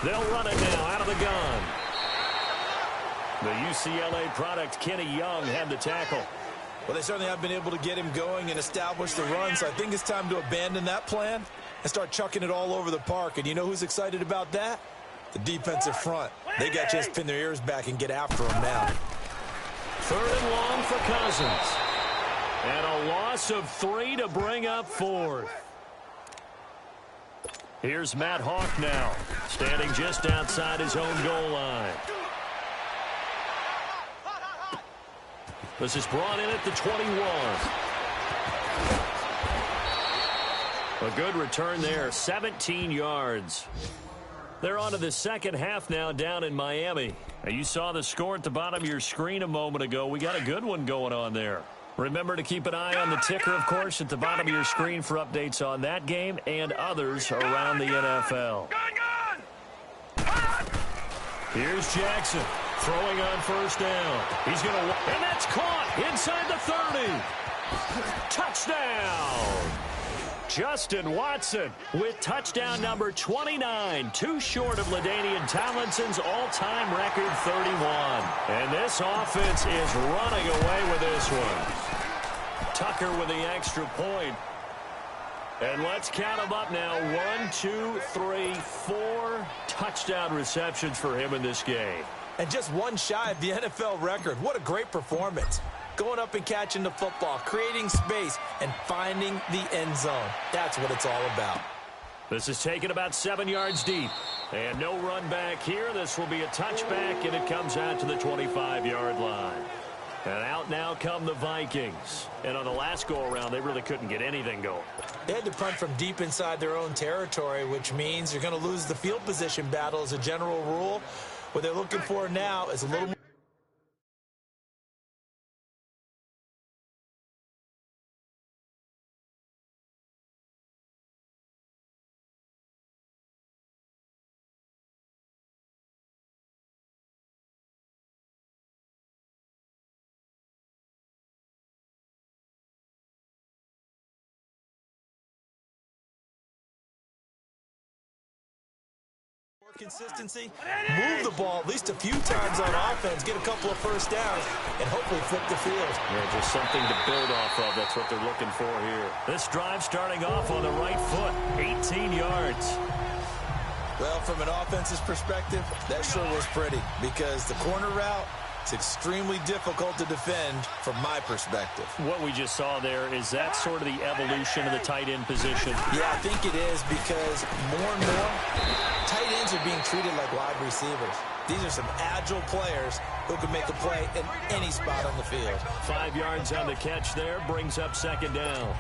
They'll run it now out of the gun. The UCLA product, Kenny Young, had the tackle. Well, they certainly have been able to get him going and establish the run, so I think it's time to abandon that plan and start chucking it all over the park. And you know who's excited about that? The defensive front. They got a chance to pin their ears back and get after him now. 3rd and long for Cousins. And a loss of 3 to bring up 4th. Here's Matt Hawk now, standing just outside his own goal line. This is brought in at the 21. A good return there, 17 yards. They're on to the second half now down in Miami. Now, you saw the score at the bottom of your screen a moment ago. We got a good one going on there. Remember to keep an eye on the ticker, of course, at the bottom of your screen for updates on that game and others around the NFL. Here's Jackson throwing on first down. He's going to, and that's caught inside the 30. Touchdown. Justin Watson with touchdown number 29, too short of LaDainian Tomlinson's all-time record 31. And this offense is running away with this one. Tucker with the extra point. And let's count them up now. 1, 2, 3, 4 touchdown receptions for him in this game. And just one shy of the NFL record. What a great performance. going up and catching the football, creating space, and finding the end zone. That's what it's all about. This is taken about 7 yards deep. And no run back here. This will be a touchback, and it comes out to the 25-yard line. And out now come the Vikings. And on the last go-around, they really couldn't get anything going. They had to punt from deep inside their own territory, which means you're going to lose the field position battle as a general rule. What they're looking for now is a little more. Consistency, move the ball at least a few times on offense, get a couple of first downs, and hopefully flip the field. Yeah, just something to build off of. That's what they're looking for here. This drive starting off on the right foot, 18 yards. Well, from an offense's perspective, that sure was pretty because the corner route, it's extremely difficult to defend from my perspective. What we just saw there, is that sort of the evolution of the tight end position? Yeah, I think it is because more and more, tight ends are being treated like wide receivers. These are some agile players who can make a play in any spot on the field. 5 yards on the catch there, brings up second down.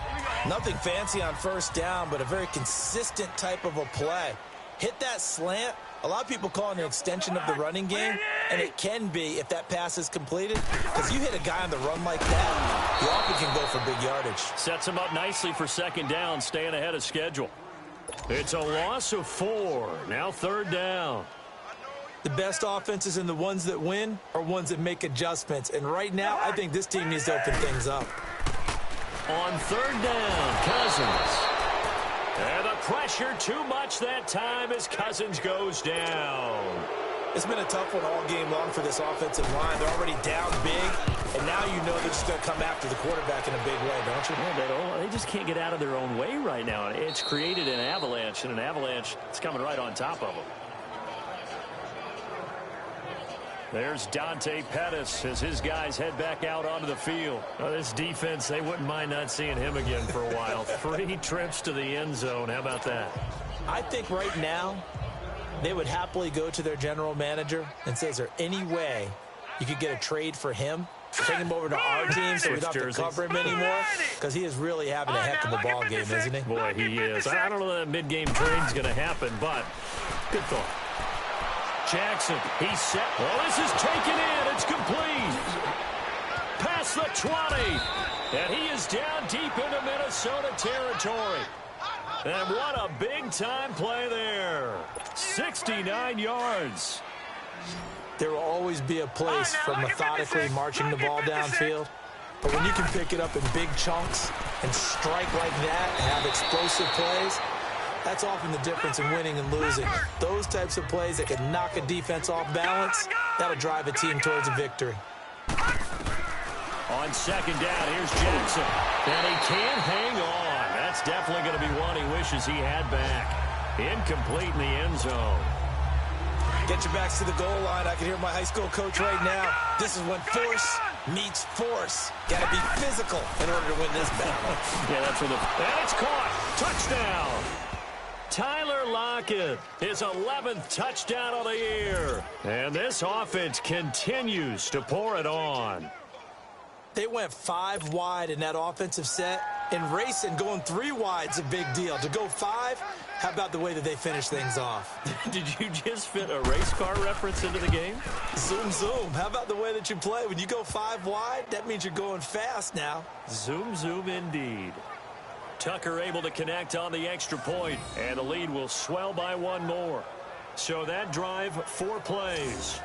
Nothing fancy on first down, but a very consistent type of a play. Hit that slant. A lot of people call it an extension of the running game, and it can be if that pass is completed, because you hit a guy on the run like that, you often can go for big yardage. Sets him up nicely for second down, staying ahead of schedule. It's a loss of 4. Now third down. The best offenses and the ones that win are ones that make adjustments, and right now I think this team needs to open things up. On third down, Cousins. And the pressure too much that time as Cousins goes down. It's been a tough one all game long for this offensive line. They're already down big, and now you know they're just going to come after the quarterback in a big way, don't you? Yeah, they just can't get out of their own way right now. It's created an avalanche, and an avalanche is coming right on top of them. There's Dante Pettis as his guys head back out onto the field. Oh, this defense, they wouldn't mind not seeing him again for a while. 3 trips to the end zone. How about that? I think right now they would happily go to their general manager and say, is there any way you could get a trade for him? Bring him over to our team so we don't have to cover him anymore? Because he is really having a heck of a ball game, isn't he? Boy, he is. I don't know that mid-game trade's going to happen, but good thought. Jackson, he's set. Well, this is taken in. It's complete. Past the 20. And he is down deep into Minnesota territory. And what a big-time play there. 69 yards. There will always be a place for methodically marching the ball downfield. But when you can pick it up in big chunks and strike like that and have explosive plays, that's often the difference in winning and losing. Those types of plays that can knock a defense off balance, that'll drive a team towards a victory. On second down, here's Jackson. And he can't hang on. That's definitely going to be one he wishes he had back. Incomplete in the end zone. Get your backs to the goal line. I can hear my high school coach right now. This is when force meets force. Got to be physical in order to win this battle. Yeah, that's what and it's caught. Touchdown. Tyler Lockett, his 11th touchdown of the year. And this offense continues to pour it on. They went 5 wide in that offensive set. And racing, going 3 wide's a big deal. To go 5, how about the way that they finish things off? Did you just fit a race car reference into the game? Zoom, zoom. How about the way that you play? When you go 5 wide, that means you're going fast now. Zoom, zoom indeed. Tucker able to connect on the extra point, and the lead will swell by 1 more. So that drive, 4 plays.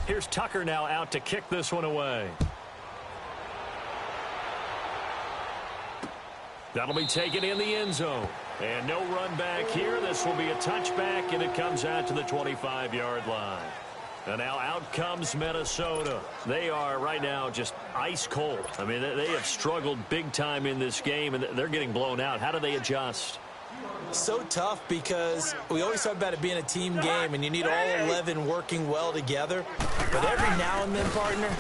Here's Tucker now out to kick this one away. That'll be taken in the end zone. And no run back here. This will be a touchback, and it comes out to the 25-yard line. And now out comes Minnesota. They are right now just ice cold. I mean, they have struggled big time in this game, and they're getting blown out. How do they adjust? So tough because we always talk about it being a team game, and you need all 11 working well together. But every now and then, partner,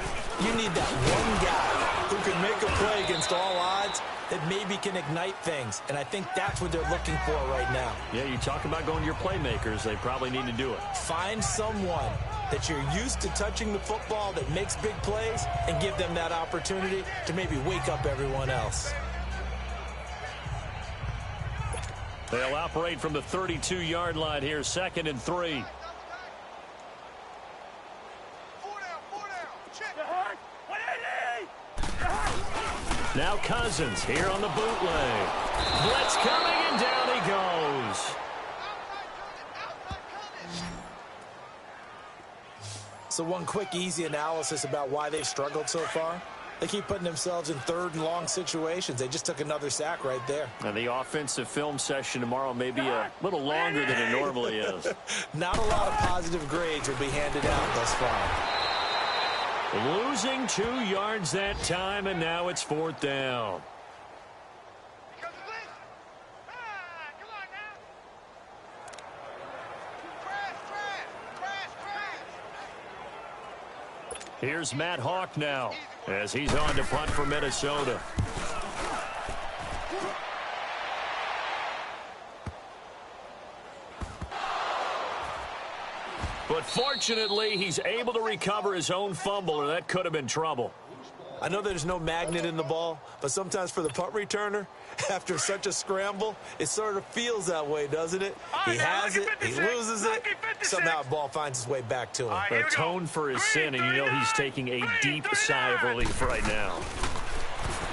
you need that one guy who can make a play against all odds that maybe can ignite things. And I think that's what they're looking for right now. Yeah, you talk about going to your playmakers. They probably need to do it. Find someone that you're used to touching the football that makes big plays and give them that opportunity to maybe wake up everyone else. They'll operate from the 32-yard line here, 2nd and 3. Now Cousins here on the bootleg. Blitz coming, and down he goes. So one quick, easy analysis about why they've struggled so far. They keep putting themselves in 3rd and long situations. They just took another sack right there. And the offensive film session tomorrow may be a little longer than it normally is. Not a lot of positive grades will be handed out thus far. Losing 2 yards that time, and now it's 4th down. Here's Matt Hawk now as he's on to punt for Minnesota. But fortunately, he's able to recover his own fumble, or that could have been trouble. I know there's no magnet in the ball, but sometimes for the punt returner, after such a scramble, it sort of feels that way, doesn't it? He has it, he loses it, somehow the ball finds its way back to him. Atone for his sin, and you know he's taking a deep sigh of relief right now.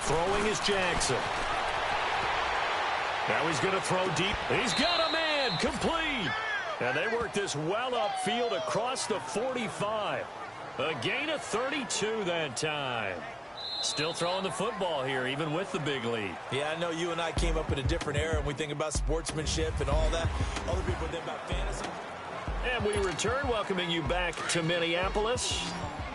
Throwing is Jackson. Now he's going to throw deep. He's got a man, complete. And they work this well upfield across the 45. A gain of 32 that time. Still throwing the football here, even with the big lead. Yeah, I know you and I came up in a different era, and we think about sportsmanship and all that. Other people think about fantasy. And we return, welcoming you back to Minneapolis.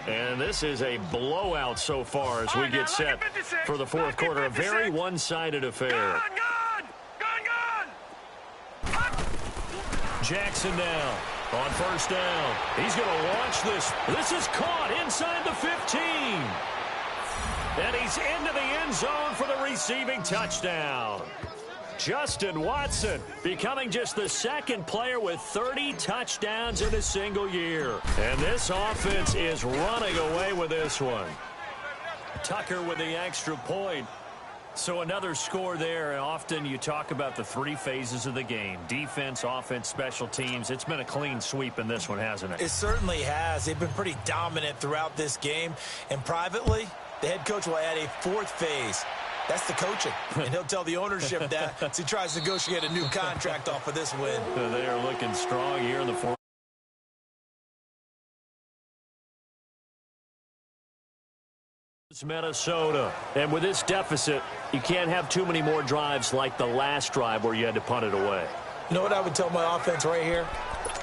And this is a blowout so far as we get set for the 4th quarter. A very one-sided affair. Jackson now on 1st down. He's going to launch this. This is caught inside the 15. And he's into the end zone for the receiving touchdown. Justin Watson becoming just the 2nd player with 30 touchdowns in a single year. And this offense is running away with this one. Tucker with the extra point. So another score there, and often you talk about the 3 phases of the game. Defense, offense, special teams. It's been a clean sweep in this one, hasn't it? It certainly has. They've been pretty dominant throughout this game. And privately, the head coach will add a 4th phase. That's the coaching. And he'll tell the ownership that as he tries to negotiate a new contract off of this win. They are looking strong here in the 4th. Minnesota, and with this deficit, you can't have too many more drives like the last drive where you had to punt it away. You know what I would tell my offense right here?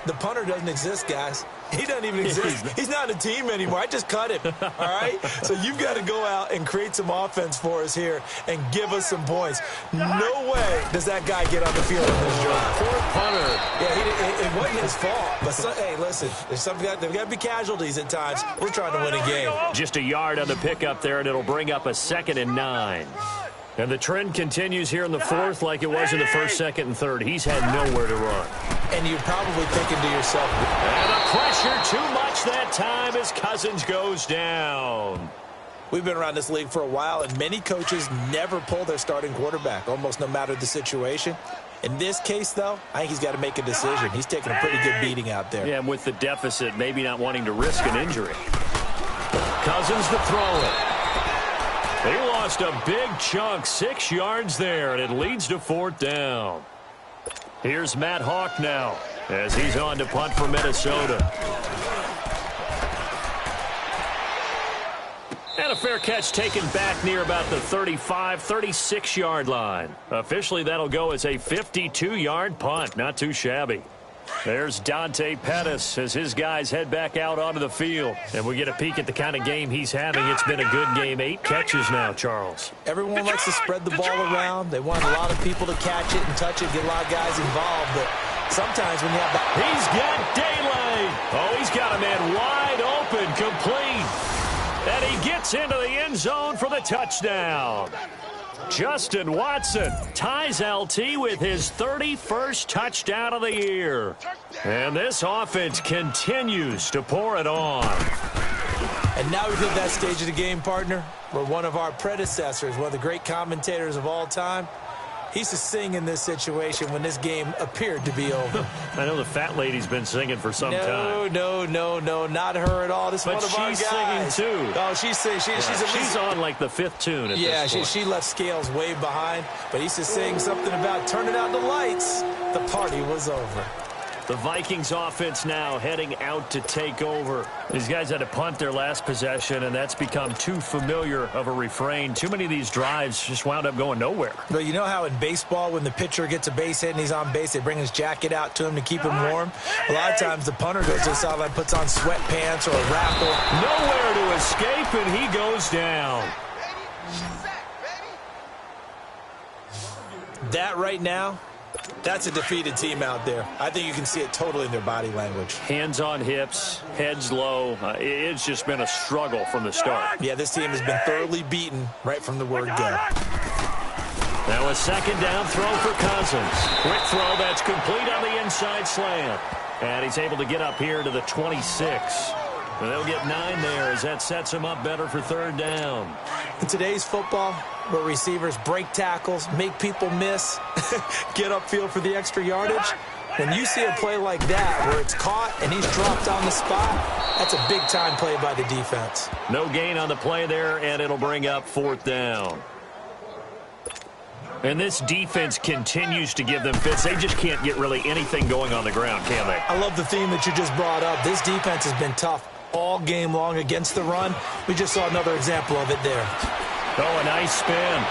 The punter doesn't exist, guys. He doesn't even exist. He's not a team anymore. I just cut him, all right? So you've got to go out and create some offense for us here and give us some points. No way does that guy get on the field on this drive. Poor punter. Yeah, it wasn't his fault. But, hey, listen, there's got to be casualties at times. We're trying to win a game. Just a yard on the pickup there, and it'll bring up a 2nd and 9. And the trend continues here in the 4th like it was in the 1st, 2nd, and 3rd. He's had nowhere to run. And you're probably thinking to yourself, and the pressure too much that time as Cousins goes down. We've been around this league for a while, and many coaches never pull their starting quarterback, almost no matter the situation. In this case, though, I think he's got to make a decision. He's taking a pretty good beating out there. Yeah, and with the deficit, maybe not wanting to risk an injury. Cousins to throw it. They lost a big chunk, 6 yards there, and it leads to 4th down. Here's Matt Hawk now as he's on to punt for Minnesota. And a fair catch taken back near about the 35, 36-yard line. Officially, that'll go as a 52-yard punt. Not too shabby. There's Dante Pettis as his guys head back out onto the field. And we get a peek at the kind of game he's having. It's been a good game. 8 catches now, Charles. Everyone likes to spread the ball around. They want a lot of people to catch it and touch it, get a lot of guys involved. But sometimes when you have that... He's got daylight. Oh, he's got a man wide open, complete. And he gets into the end zone for the touchdown. Justin Watson ties LT with his 31st touchdown of the year. And this offense continues to pour it on. And now we've hit that stage of the game, partner, where one of our predecessors, one of the great commentators of all time, he used to sing in this situation when this game appeared to be over. I know the fat lady's been singing for some time. No, not her at all. This is one of our guys. But she's singing, too. Oh, she's singing. She's on, like, the 5th tune at this point. She left Scales way behind. But he used to sing something about turning out the lights. The party was over. The Vikings offense now heading out to take over. These guys had to punt their last possession, and that's become too familiar of a refrain. Too many of these drives just wound up going nowhere. Well, you know how in baseball when the pitcher gets a base hit and he's on base, they bring his jacket out to him to keep him warm? A lot of times the punter goes to the sideline, puts on sweatpants or a wrapper. Nowhere to escape, and he goes down. That right now, that's a defeated team out there. I think you can see it totally in their body language. Hands on hips, heads low. It's just been a struggle from the start. Yeah, this team has been thoroughly beaten right from the word go. Now a second down throw for Cousins. Quick throw that's complete on the inside slant. And he's able to get up here to the 26. And they'll get 9 there as that sets him up better for 3rd down. In today's football, where receivers break tackles, make people miss, get upfield for the extra yardage, when you see a play like that where it's caught and he's dropped on the spot, that's a big-time play by the defense. No gain on the play there, and it'll bring up 4th down. And this defense continues to give them fits. They just can't get really anything going on the ground, can they? I love the theme that you just brought up. This defense has been tough all game long against the run. We just saw another example of it there. Oh, a nice spin.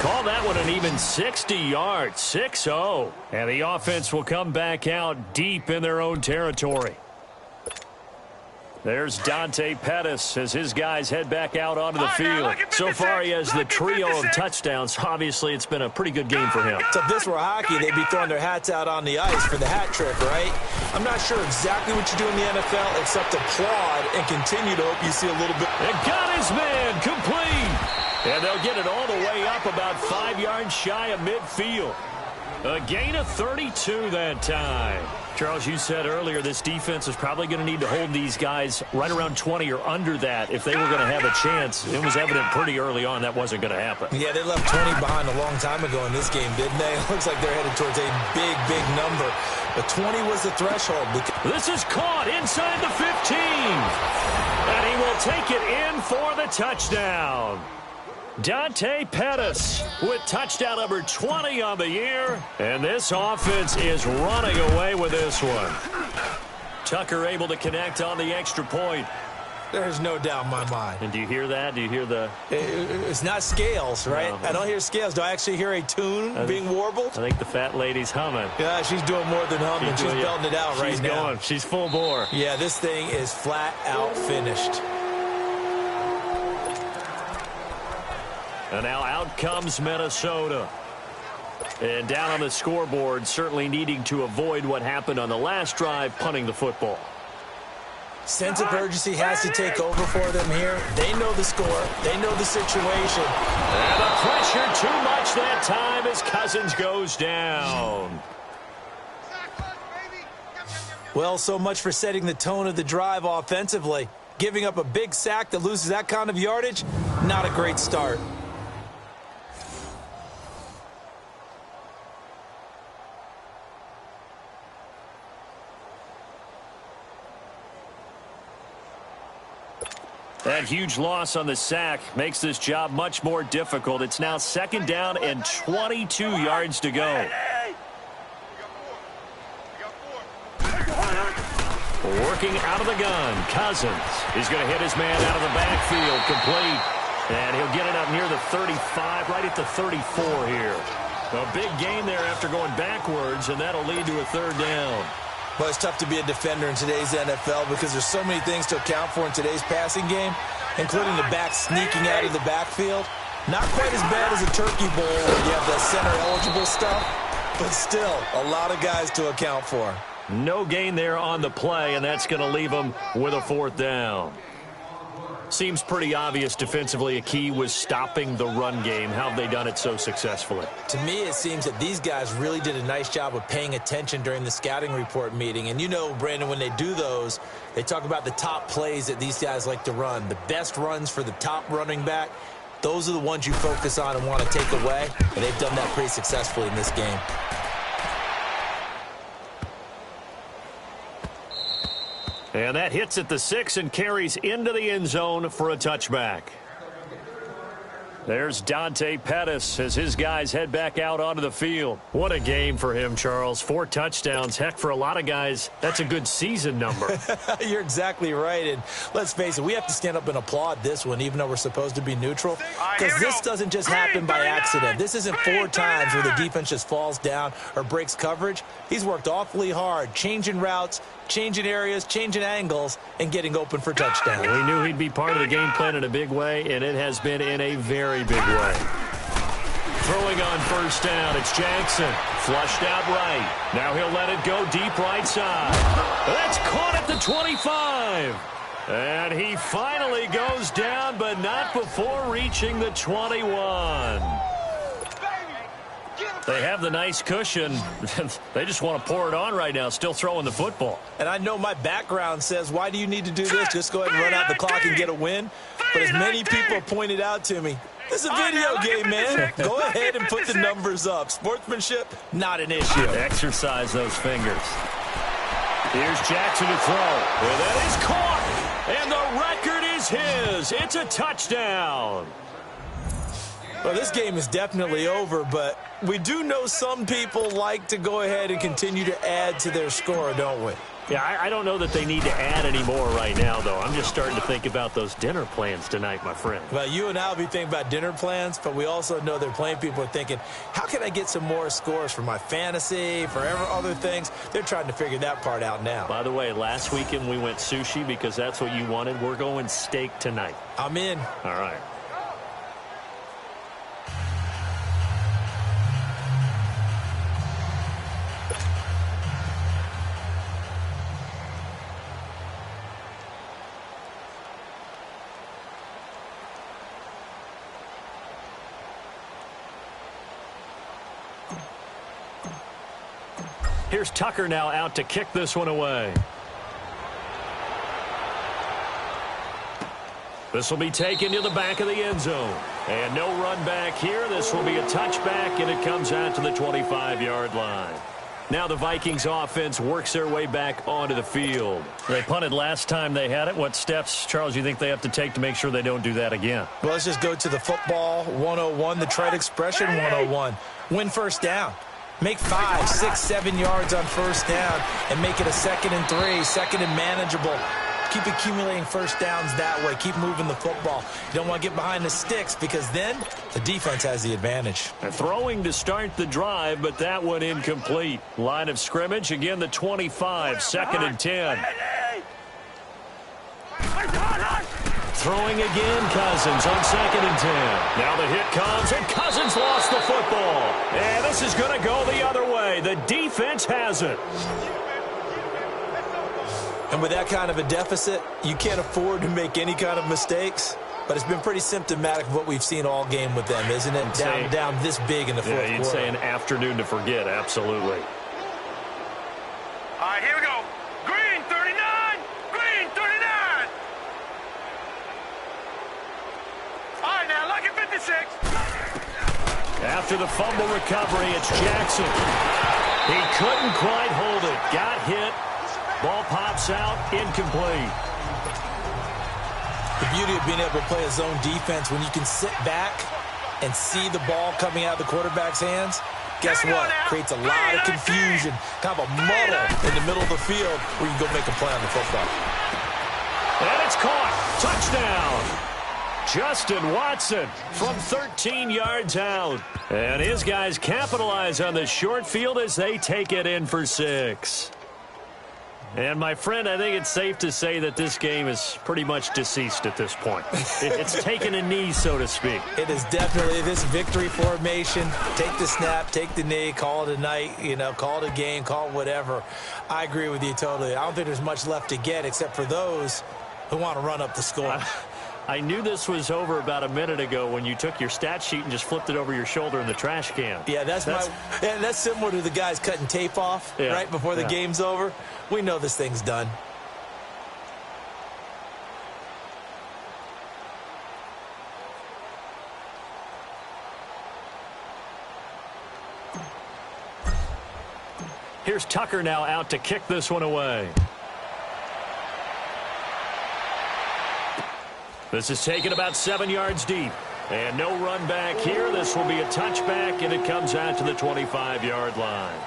Call that one an even 60 yards, 6-0. And the offense will come back out deep in their own territory. There's Dante Pettis as his guys head back out onto the field. So far, he has the trio of touchdowns. Obviously, it's been a pretty good game for him. So if this were hockey, they'd be throwing their hats out on the ice for the hat trick, right? I'm not sure exactly what you do in the NFL except applaud and continue to hope you see a little bit. And got his man complete. And they'll get it all the way up about 5 yards shy of midfield. A gain of 32 that time. Charles, you said earlier this defense is probably going to need to hold these guys right around 20 or under that if they were going to have a chance. It was evident pretty early on that wasn't going to happen. Yeah, they left 20 behind a long time ago in this game, didn't they? It looks like they're headed towards a big number. But 20 was the threshold. This is caught inside the 15. And he will take it in for the touchdown. Dante Pettis with touchdown number 20 on the year. And this offense is running away with this one. Tucker able to connect on the extra point. There's no doubt in my mind. And do you hear that? Do you hear the... It's not scales, right? No. I don't hear scales. Do I actually hear a tune being warbled? I think the fat lady's humming. Yeah, she's doing more than humming. She's belting it out right now. She's going. She's full bore. Yeah, this thing is flat out finished. And now out comes Minnesota. And down on the scoreboard, certainly needing to avoid what happened on the last drive, punting the football. Sense of urgency has to take over for them here. They know the score. They know the situation. And the pressure too much that time as Cousins goes down. Well, so much for setting the tone of the drive offensively. Giving up a big sack that loses that kind of yardage, not a great start. That huge loss on the sack makes this job much more difficult. It's now 2nd down and 22 yards to go. 4th working out of the gun. Cousins. He's going to hit his man out of the backfield. Complete. And he'll get it up near the 35, right at the 34 here. A big gain there after going backwards, and that'll lead to a third down. Well, it's tough to be a defender in today's NFL because there's so many things to account for in today's passing game, including the back sneaking out of the backfield. Not quite as bad as a turkey bowl where you have that center-eligible stuff, but still a lot of guys to account for. No gain there on the play, and that's going to leave them with a fourth down. Seems pretty obvious defensively a key was stopping the run game. How have they done it so successfully? To me, it seems that these guys really did a nice job of paying attention during the scouting report meeting. And you know, Brandon, when they do those, they talk about the top plays that these guys like to run. The best runs for the top running back, those are the ones you focus on and want to take away. And they've done that pretty successfully in this game. And that hits at the 6 and carries into the end zone for a touchback. There's Dante Pettis as his guys head back out onto the field. What a game for him, Charles. 4 touchdowns. Heck, for a lot of guys, that's a good season number. You're exactly right. And let's face it, we have to stand up and applaud this one, even though we're supposed to be neutral. Because this doesn't just happen by accident. This isn't 4 times where the defense just falls down or breaks coverage. He's worked awfully hard, changing routes, changing areas, changing angles, and getting open for touchdowns. We knew he'd be part of the game plan in a big way, and it has been in a very big way. Throwing on first down, it's Jackson. Flushed out right. Now he'll let it go deep right side. That's caught at the 25. And he finally goes down, but not before reaching the 21. They have the nice cushion. They just want to pour it on right now, still throwing the football. And I know my background says, why do you need to do this? Just go ahead and run out the clock and get a win. But as many people pointed out to me, this is a video game, man. Go ahead and put the numbers up. Sportsmanship, not an issue. Exercise those fingers. Here's Jackson to throw. And that is caught. And the record is his. It's a touchdown. Well, this game is definitely over, but we do know some people like to go ahead and continue to add to their score, don't we? Yeah, I don't know that they need to add any more right now, though. I'm just starting to think about those dinner plans tonight, my friend. Well, you and I will be thinking about dinner plans, but we also know they're playing people are thinking, how can I get some more scores for my fantasy, for other things? They're trying to figure that part out now. By the way, last weekend we went sushi because that's what you wanted. We're going steak tonight. I'm in. All right. Here's Tucker now out to kick this one away. This will be taken to the back of the end zone. And no run back here. This will be a touchback, and it comes out to the 25-yard line. Now the Vikings offense works their way back onto the field. They punted last time they had it. What steps, Charles, you think they have to take to make sure they don't do that again? Well, let's just go to the football 101, the trade expression 101. Win first down. Make 5, 6, 7 yards on first down and make it a 2nd and 3, 2nd and manageable. Keep accumulating first downs that way. Keep moving the football. You don't want to get behind the sticks because then the defense has the advantage. Throwing to start the drive, but that one incomplete. Line of scrimmage, again the 25, 2nd and 10. Throwing again, Cousins on 2nd and 10. Now the hit comes, and Cousins lost the football. And this is going to go the other way. The defense has it. And with that kind of a deficit, you can't afford to make any kind of mistakes. But it's been pretty symptomatic of what we've seen all game with them, isn't it? Down this big in the fourth quarter. Yeah, you'd say an afternoon to forget, absolutely. All right, here we go. Green, 39. Green, 39. All right, now, lucky 56. After the fumble recovery, it's Jackson. He couldn't quite hold it. Got hit. Ball pops out, incomplete. The beauty of being able to play a zone defense when you can sit back and see the ball coming out of the quarterback's hands, Guess what? Creates a lot of confusion, kind of a muddle in the middle of the field where you can go make a play on the football. And it's caught. Touchdown. Justin Watson from 13 yards out. And his guys capitalize on the short field as they take it in for 6. And, my friend, I think it's safe to say that this game is pretty much deceased at this point. It's taken a knee, so to speak. It is definitely this victory formation. Take the snap, take the knee, call it a night, call it a game, call it whatever. I agree with you totally. I don't think there's much left to get except for those who want to run up the score. I knew this was over about a minute ago when you took your stat sheet and just flipped it over your shoulder in the trash can. Yeah, that's similar to the guys cutting tape off right before the game's over. We know this thing's done. Here's Tucker now out to kick this one away. This is taken about 7 yards deep. And no run back here. This will be a touchback, and it comes out to the 25-yard line.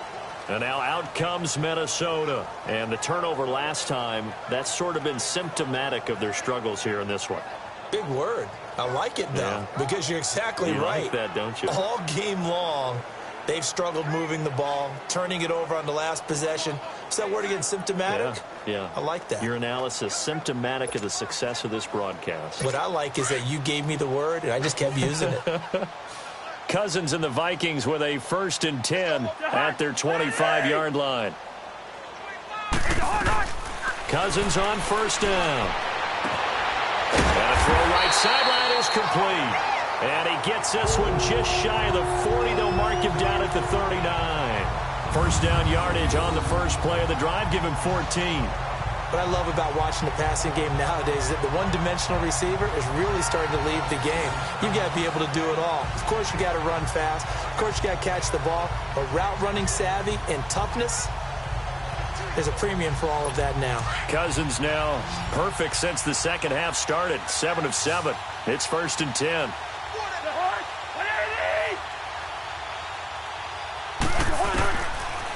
And now out comes Minnesota. And the turnover last time, that's sort of been symptomatic of their struggles here in this one. Big word. I like it, though, because you're exactly right. You like that, don't you? All game long, they've struggled moving the ball, turning it over on the last possession. Is that word again, symptomatic? Yeah. I like that. Your analysis, symptomatic of the success of this broadcast. What I like is that you gave me the word, and I just kept using it. Cousins and the Vikings with a 1st and 10 at their 25-yard line. Cousins on 1st down. And a throw right sideline is complete. And he gets this one just shy of the 40. They'll mark him down at the 39. 1st down yardage on the first play of the drive. Give him 14. What I love about watching the passing game nowadays is that the one-dimensional receiver is really starting to lead the game. You've got to be able to do it all. Of course, you got to run fast. Of course, you got to catch the ball. But route running savvy and toughness, there's a premium for all of that now. Cousins now perfect since the second half started. 7 of 7. It's 1st and 10.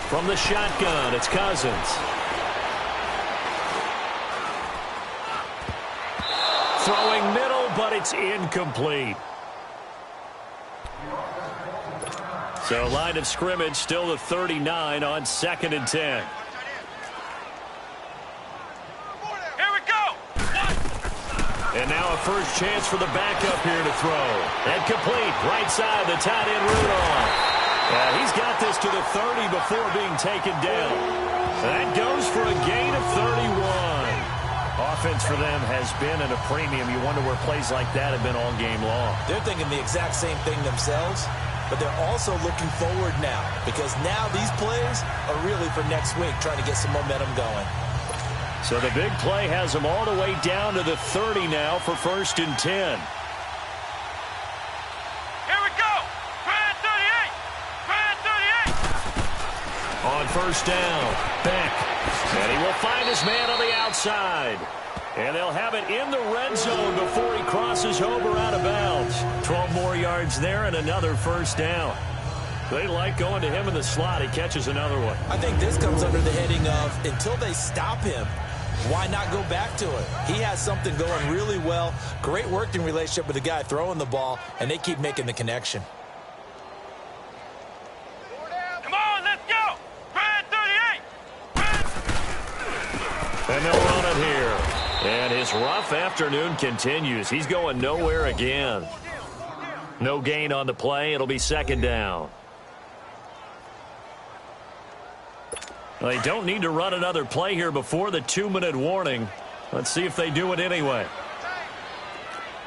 From the shotgun, it's Cousins. Throwing middle, but it's incomplete. So line of scrimmage still the 39 on 2nd and 10. Here we go. And now a first chance for the backup here to throw. And complete. Right side, the tight end Rudolph. He's got this to the 30 before being taken down. That goes for a gain of 31. Offense for them has been at a premium. You wonder where plays like that have been all game long. They're thinking the exact same thing themselves, but they're also looking forward now because now these plays are really for next week, trying to get some momentum going. So the big play has them all the way down to the 30 now for 1st and 10. On 1st down, Beck. And he will find his man on the outside. And they'll have it in the red zone before he crosses over out of bounds. 12 more yards there and another 1st down. They like going to him in the slot. He catches another one. I think this comes under the heading of until they stop him, why not go back to it? He has something going really well. Great working relationship with the guy throwing the ball, and they keep making the connection. And they'll run it here. And his rough afternoon continues. He's going nowhere again. No gain on the play. It'll be 2nd down. They don't need to run another play here before the 2-minute warning. Let's see if they do it anyway.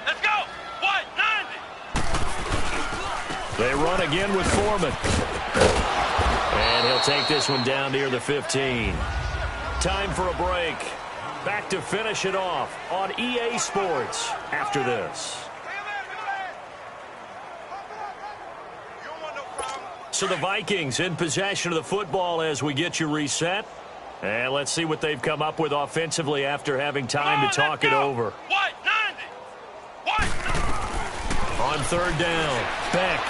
Let's go. 190. They run again with Foreman. And he'll take this one down near the 15. Time for a break. Back to finish it off on EA Sports after this. So the Vikings in possession of the football as we get you reset. And let's see what they've come up with offensively after having time to talk it over. 190. On 3rd down, Beck.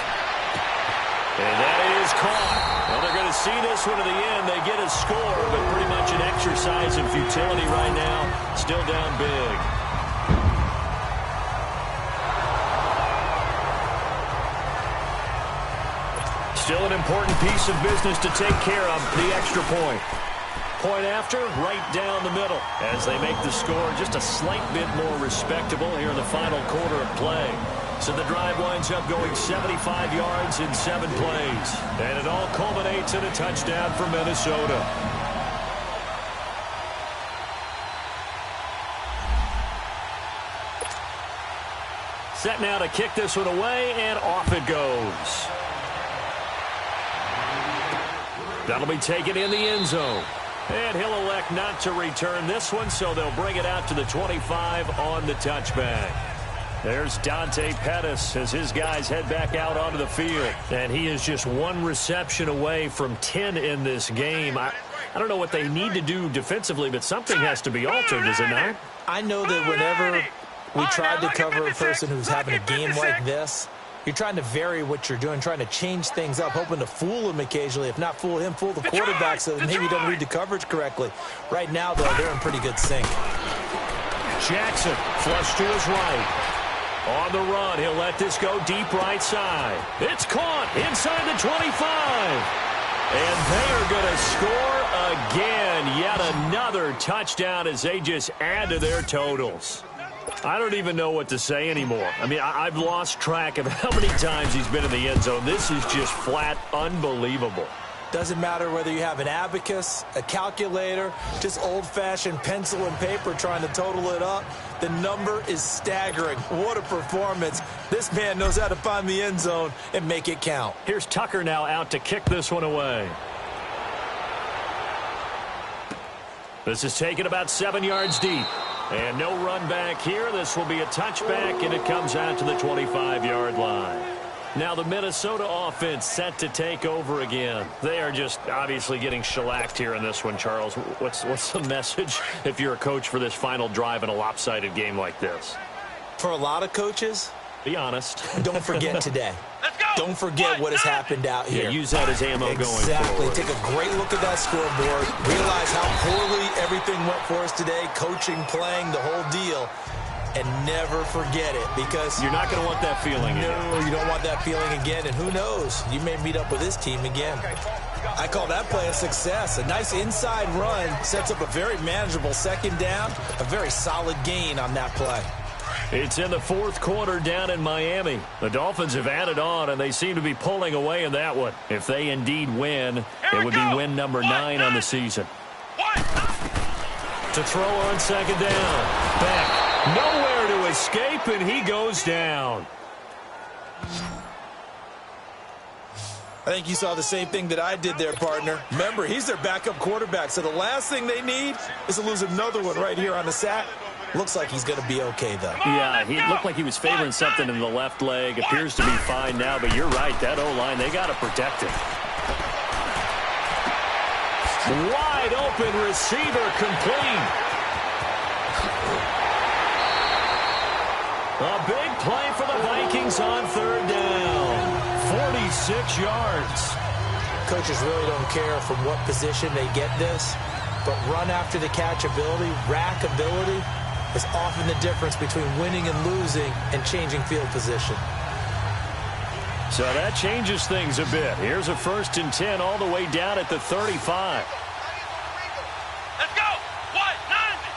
And that is caught. Well, they're going to see this one to the end. They get a score, but pretty much an exercise in futility right now. Still down big. Still an important piece of business to take care of, the extra point. Point after, right down the middle, as they make the score just a slight bit more respectable here in the final quarter of play. So the drive winds up going 75 yards in 7 plays. And it all culminates in a touchdown for Minnesota. Set now to kick this one away, and off it goes. That'll be taken in the end zone. And he'll elect not to return this one, so they'll bring it out to the 25 on the touchback. There's Dante Pettis as his guys head back out onto the field. And he is just 1 reception away from 10 in this game. I don't know what they need to do defensively, but something has to be altered, does it not? I know that whenever we tried to cover a person who's having a game like this, you're trying to vary what you're doing, trying to change things up, hoping to fool him occasionally. If not fool him, fool the quarterback so that maybe he doesn't read the coverage correctly. Right now, though, they're in pretty good sync. Jackson flush to his right. On the run, he'll let this go deep right side. It's caught inside the 25. And they are going to score again. Yet another touchdown as they just add to their totals. I don't even know what to say anymore. I mean, I've lost track of how many times he's been in the end zone. This is just flat unbelievable. Doesn't matter whether you have an abacus, a calculator, just old-fashioned pencil and paper trying to total it up. The number is staggering. What a performance. This man knows how to find the end zone and make it count. Here's Tucker now out to kick this one away. This is taken about 7 yards deep. And no run back here. This will be a touchback, and it comes out to the 25-yard line. Now the Minnesota offense set to take over again. They are just obviously getting shellacked here in this one, Charles. What's the message if you're a coach for this final drive in a lopsided game like this? For a lot of coaches, be honest. Don't forget today. Don't forget what has happened out here. Yeah, use that as ammo going forward. Exactly. Take a great look at that scoreboard. Realize how poorly everything went for us today. Coaching, playing, the whole deal. And never forget it, because you're not going to want that feeling again. No, you don't want that feeling again. And who knows? You may meet up with this team again. I call that play a success. A nice inside run sets up a very manageable second down. A very solid gain on that play. It's in the 4th quarter down in Miami. The Dolphins have added on, and they seem to be pulling away in that one. If they indeed win, it would be win number 9 on the season. To throw on second down. Back. Nowhere to escape, and he goes down. I think you saw the same thing that I did there, partner. Remember, he's their backup quarterback, so the last thing they need is to lose another one right here on the sack. Looks like he's going to be okay, though. Yeah, he looked like he was favoring something in the left leg. Appears to be fine now, but you're right. That O-line, they got to protect him. Wide open receiver complete. A big play for the Vikings on 3rd down. 46 yards. Coaches really don't care from what position they get this, but run after the catch ability, rack ability, is often the difference between winning and losing and changing field position. So that changes things a bit. Here's a 1st and 10 all the way down at the 35. Let's go! What? 90!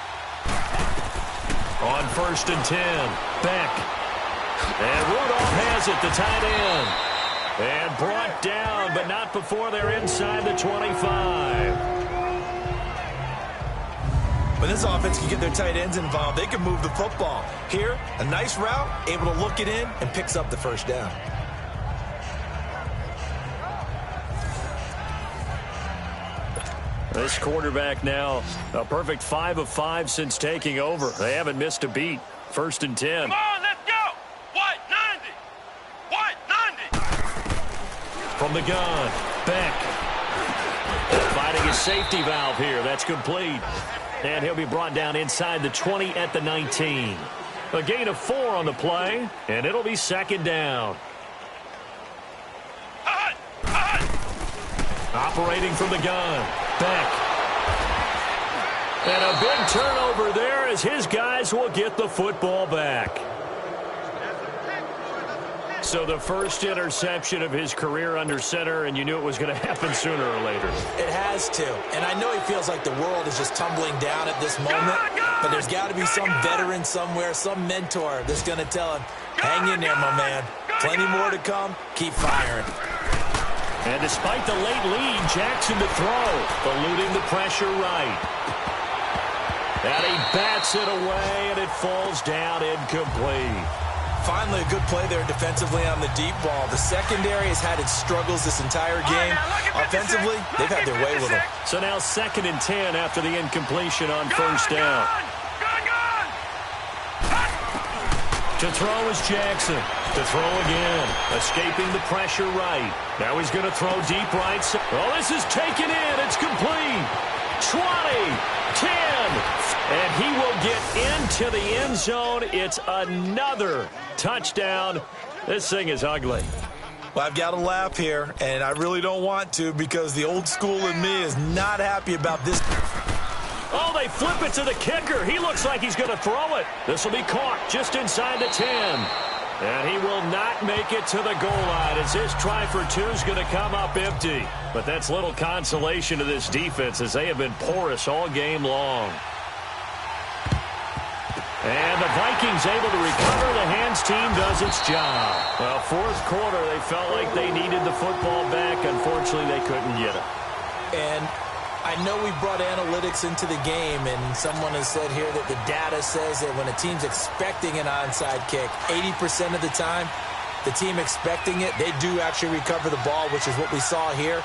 On 1st and 10, Beck. And Rudolph has it, the tight end. And brought down, but not before they're inside the 25. When this offense can get their tight ends involved, they can move the football. Here, a nice route, able to look it in, and picks up the 1st down. This quarterback now a perfect 5 of 5 since taking over. They haven't missed a beat. 1st and 10. Come on, let's go! What? 90! What? 90! From the gun, Beck. Finding a safety valve here. That's complete. And he'll be brought down inside the 20 at the 19. A gain of 4 on the play, and it'll be 2nd down. Operating from the gun. Beck. And a big turnover there as his guys will get the football back. So the first interception of his career under center, and you knew it was going to happen sooner or later. It has to. And I know he feels like the world is just tumbling down at this moment, but there's got to be some veteran somewhere, some mentor that's going to tell him, hang in there, my man. Plenty more to come. Keep firing. And despite the late lead, Jackson to throw, eluding the pressure right. And he bats it away, and it falls down incomplete. Finally, a good play there defensively on the deep ball. The secondary has had its struggles this entire game. Offensively, they've had their way with him. So now 2nd and 10 after the incompletion on first down. To throw is Jackson. To throw again. Escaping the pressure right. Now he's going to throw deep right. Oh, this is taken in. It's complete. 20, 10. And he will get into the end zone. It's another touchdown. This thing is ugly. Well, I've got to laugh here, and I really don't want to because the old school in me is not happy about this. Oh, they flip it to the kicker. He looks like he's going to throw it. This will be caught just inside the 10. And he will not make it to the goal line as his try for 2 is going to come up empty. But that's little consolation to this defense as they have been porous all game long. And the Vikings able to recover. The hands team does its job. Well, 4th quarter, they felt like they needed the football back. Unfortunately, they couldn't get it. And I know we brought analytics into the game, and someone has said here that the data says that when a team's expecting an onside kick, 80% of the time, the team expecting it, they do actually recover the ball, which is what we saw here.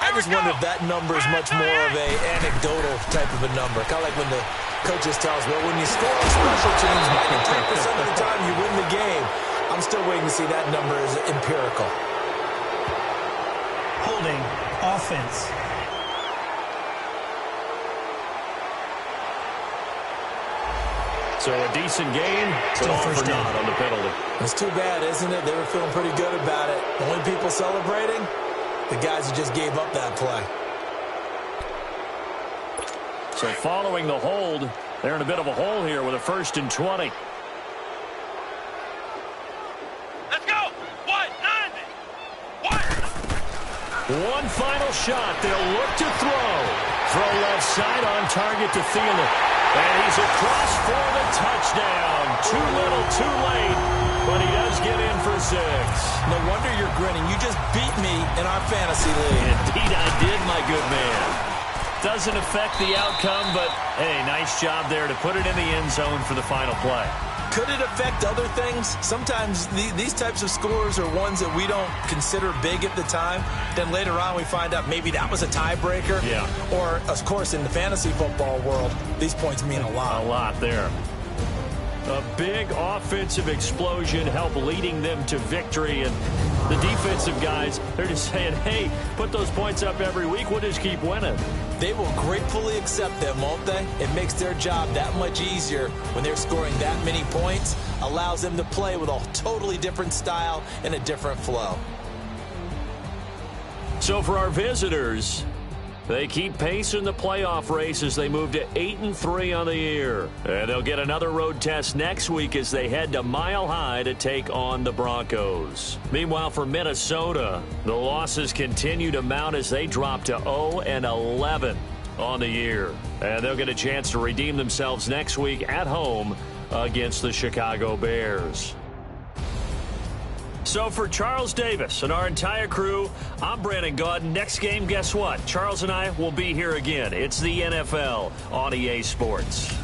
I just wonder if that number is much more of a anecdotal type of a number. Kind of like when the coaches tell us, well, when you score on special teams, 93% of the time you win the game. I'm still waiting to see that number is empirical. Holding offense. So a decent game, but all for naught on the penalty. It's too bad, isn't it? They were feeling pretty good about it. Only people celebrating, the guys who just gave up that play. So following the hold, they're in a bit of a hole here with a 1st and 20. Let's go! 190! One final shot. They'll look to throw. Throw left side on target to Thielen. And he's across for the touchdown. Too little, too late, but he does get in for 6. No wonder you're grinning. You just beat me in our fantasy league. Indeed I did, my good man. Doesn't affect the outcome, but, hey, nice job there to put it in the end zone for the final play. Could it affect other things? Sometimes these types of scores are ones that we don't consider big at the time. Then later on we find out maybe that was a tiebreaker. Yeah. Or, of course, in the fantasy football world, these points mean a lot. A lot there. A big offensive explosion helped leading them to victory. And the defensive guys, they're just saying, hey, put those points up every week. We'll just keep winning. They will gratefully accept them, won't they? It makes their job that much easier when they're scoring that many points. Allows them to play with a totally different style and a different flow. So for our visitors, they keep pace in the playoff race as they move to 8-3 on the year. And they'll get another road test next week as they head to Mile High to take on the Broncos. Meanwhile, for Minnesota, the losses continue to mount as they drop to 0-11 on the year. And they'll get a chance to redeem themselves next week at home against the Chicago Bears. So for Charles Davis and our entire crew, I'm Brandon Gaudin. Next game, guess what? Charles and I will be here again. It's the NFL on EA Sports.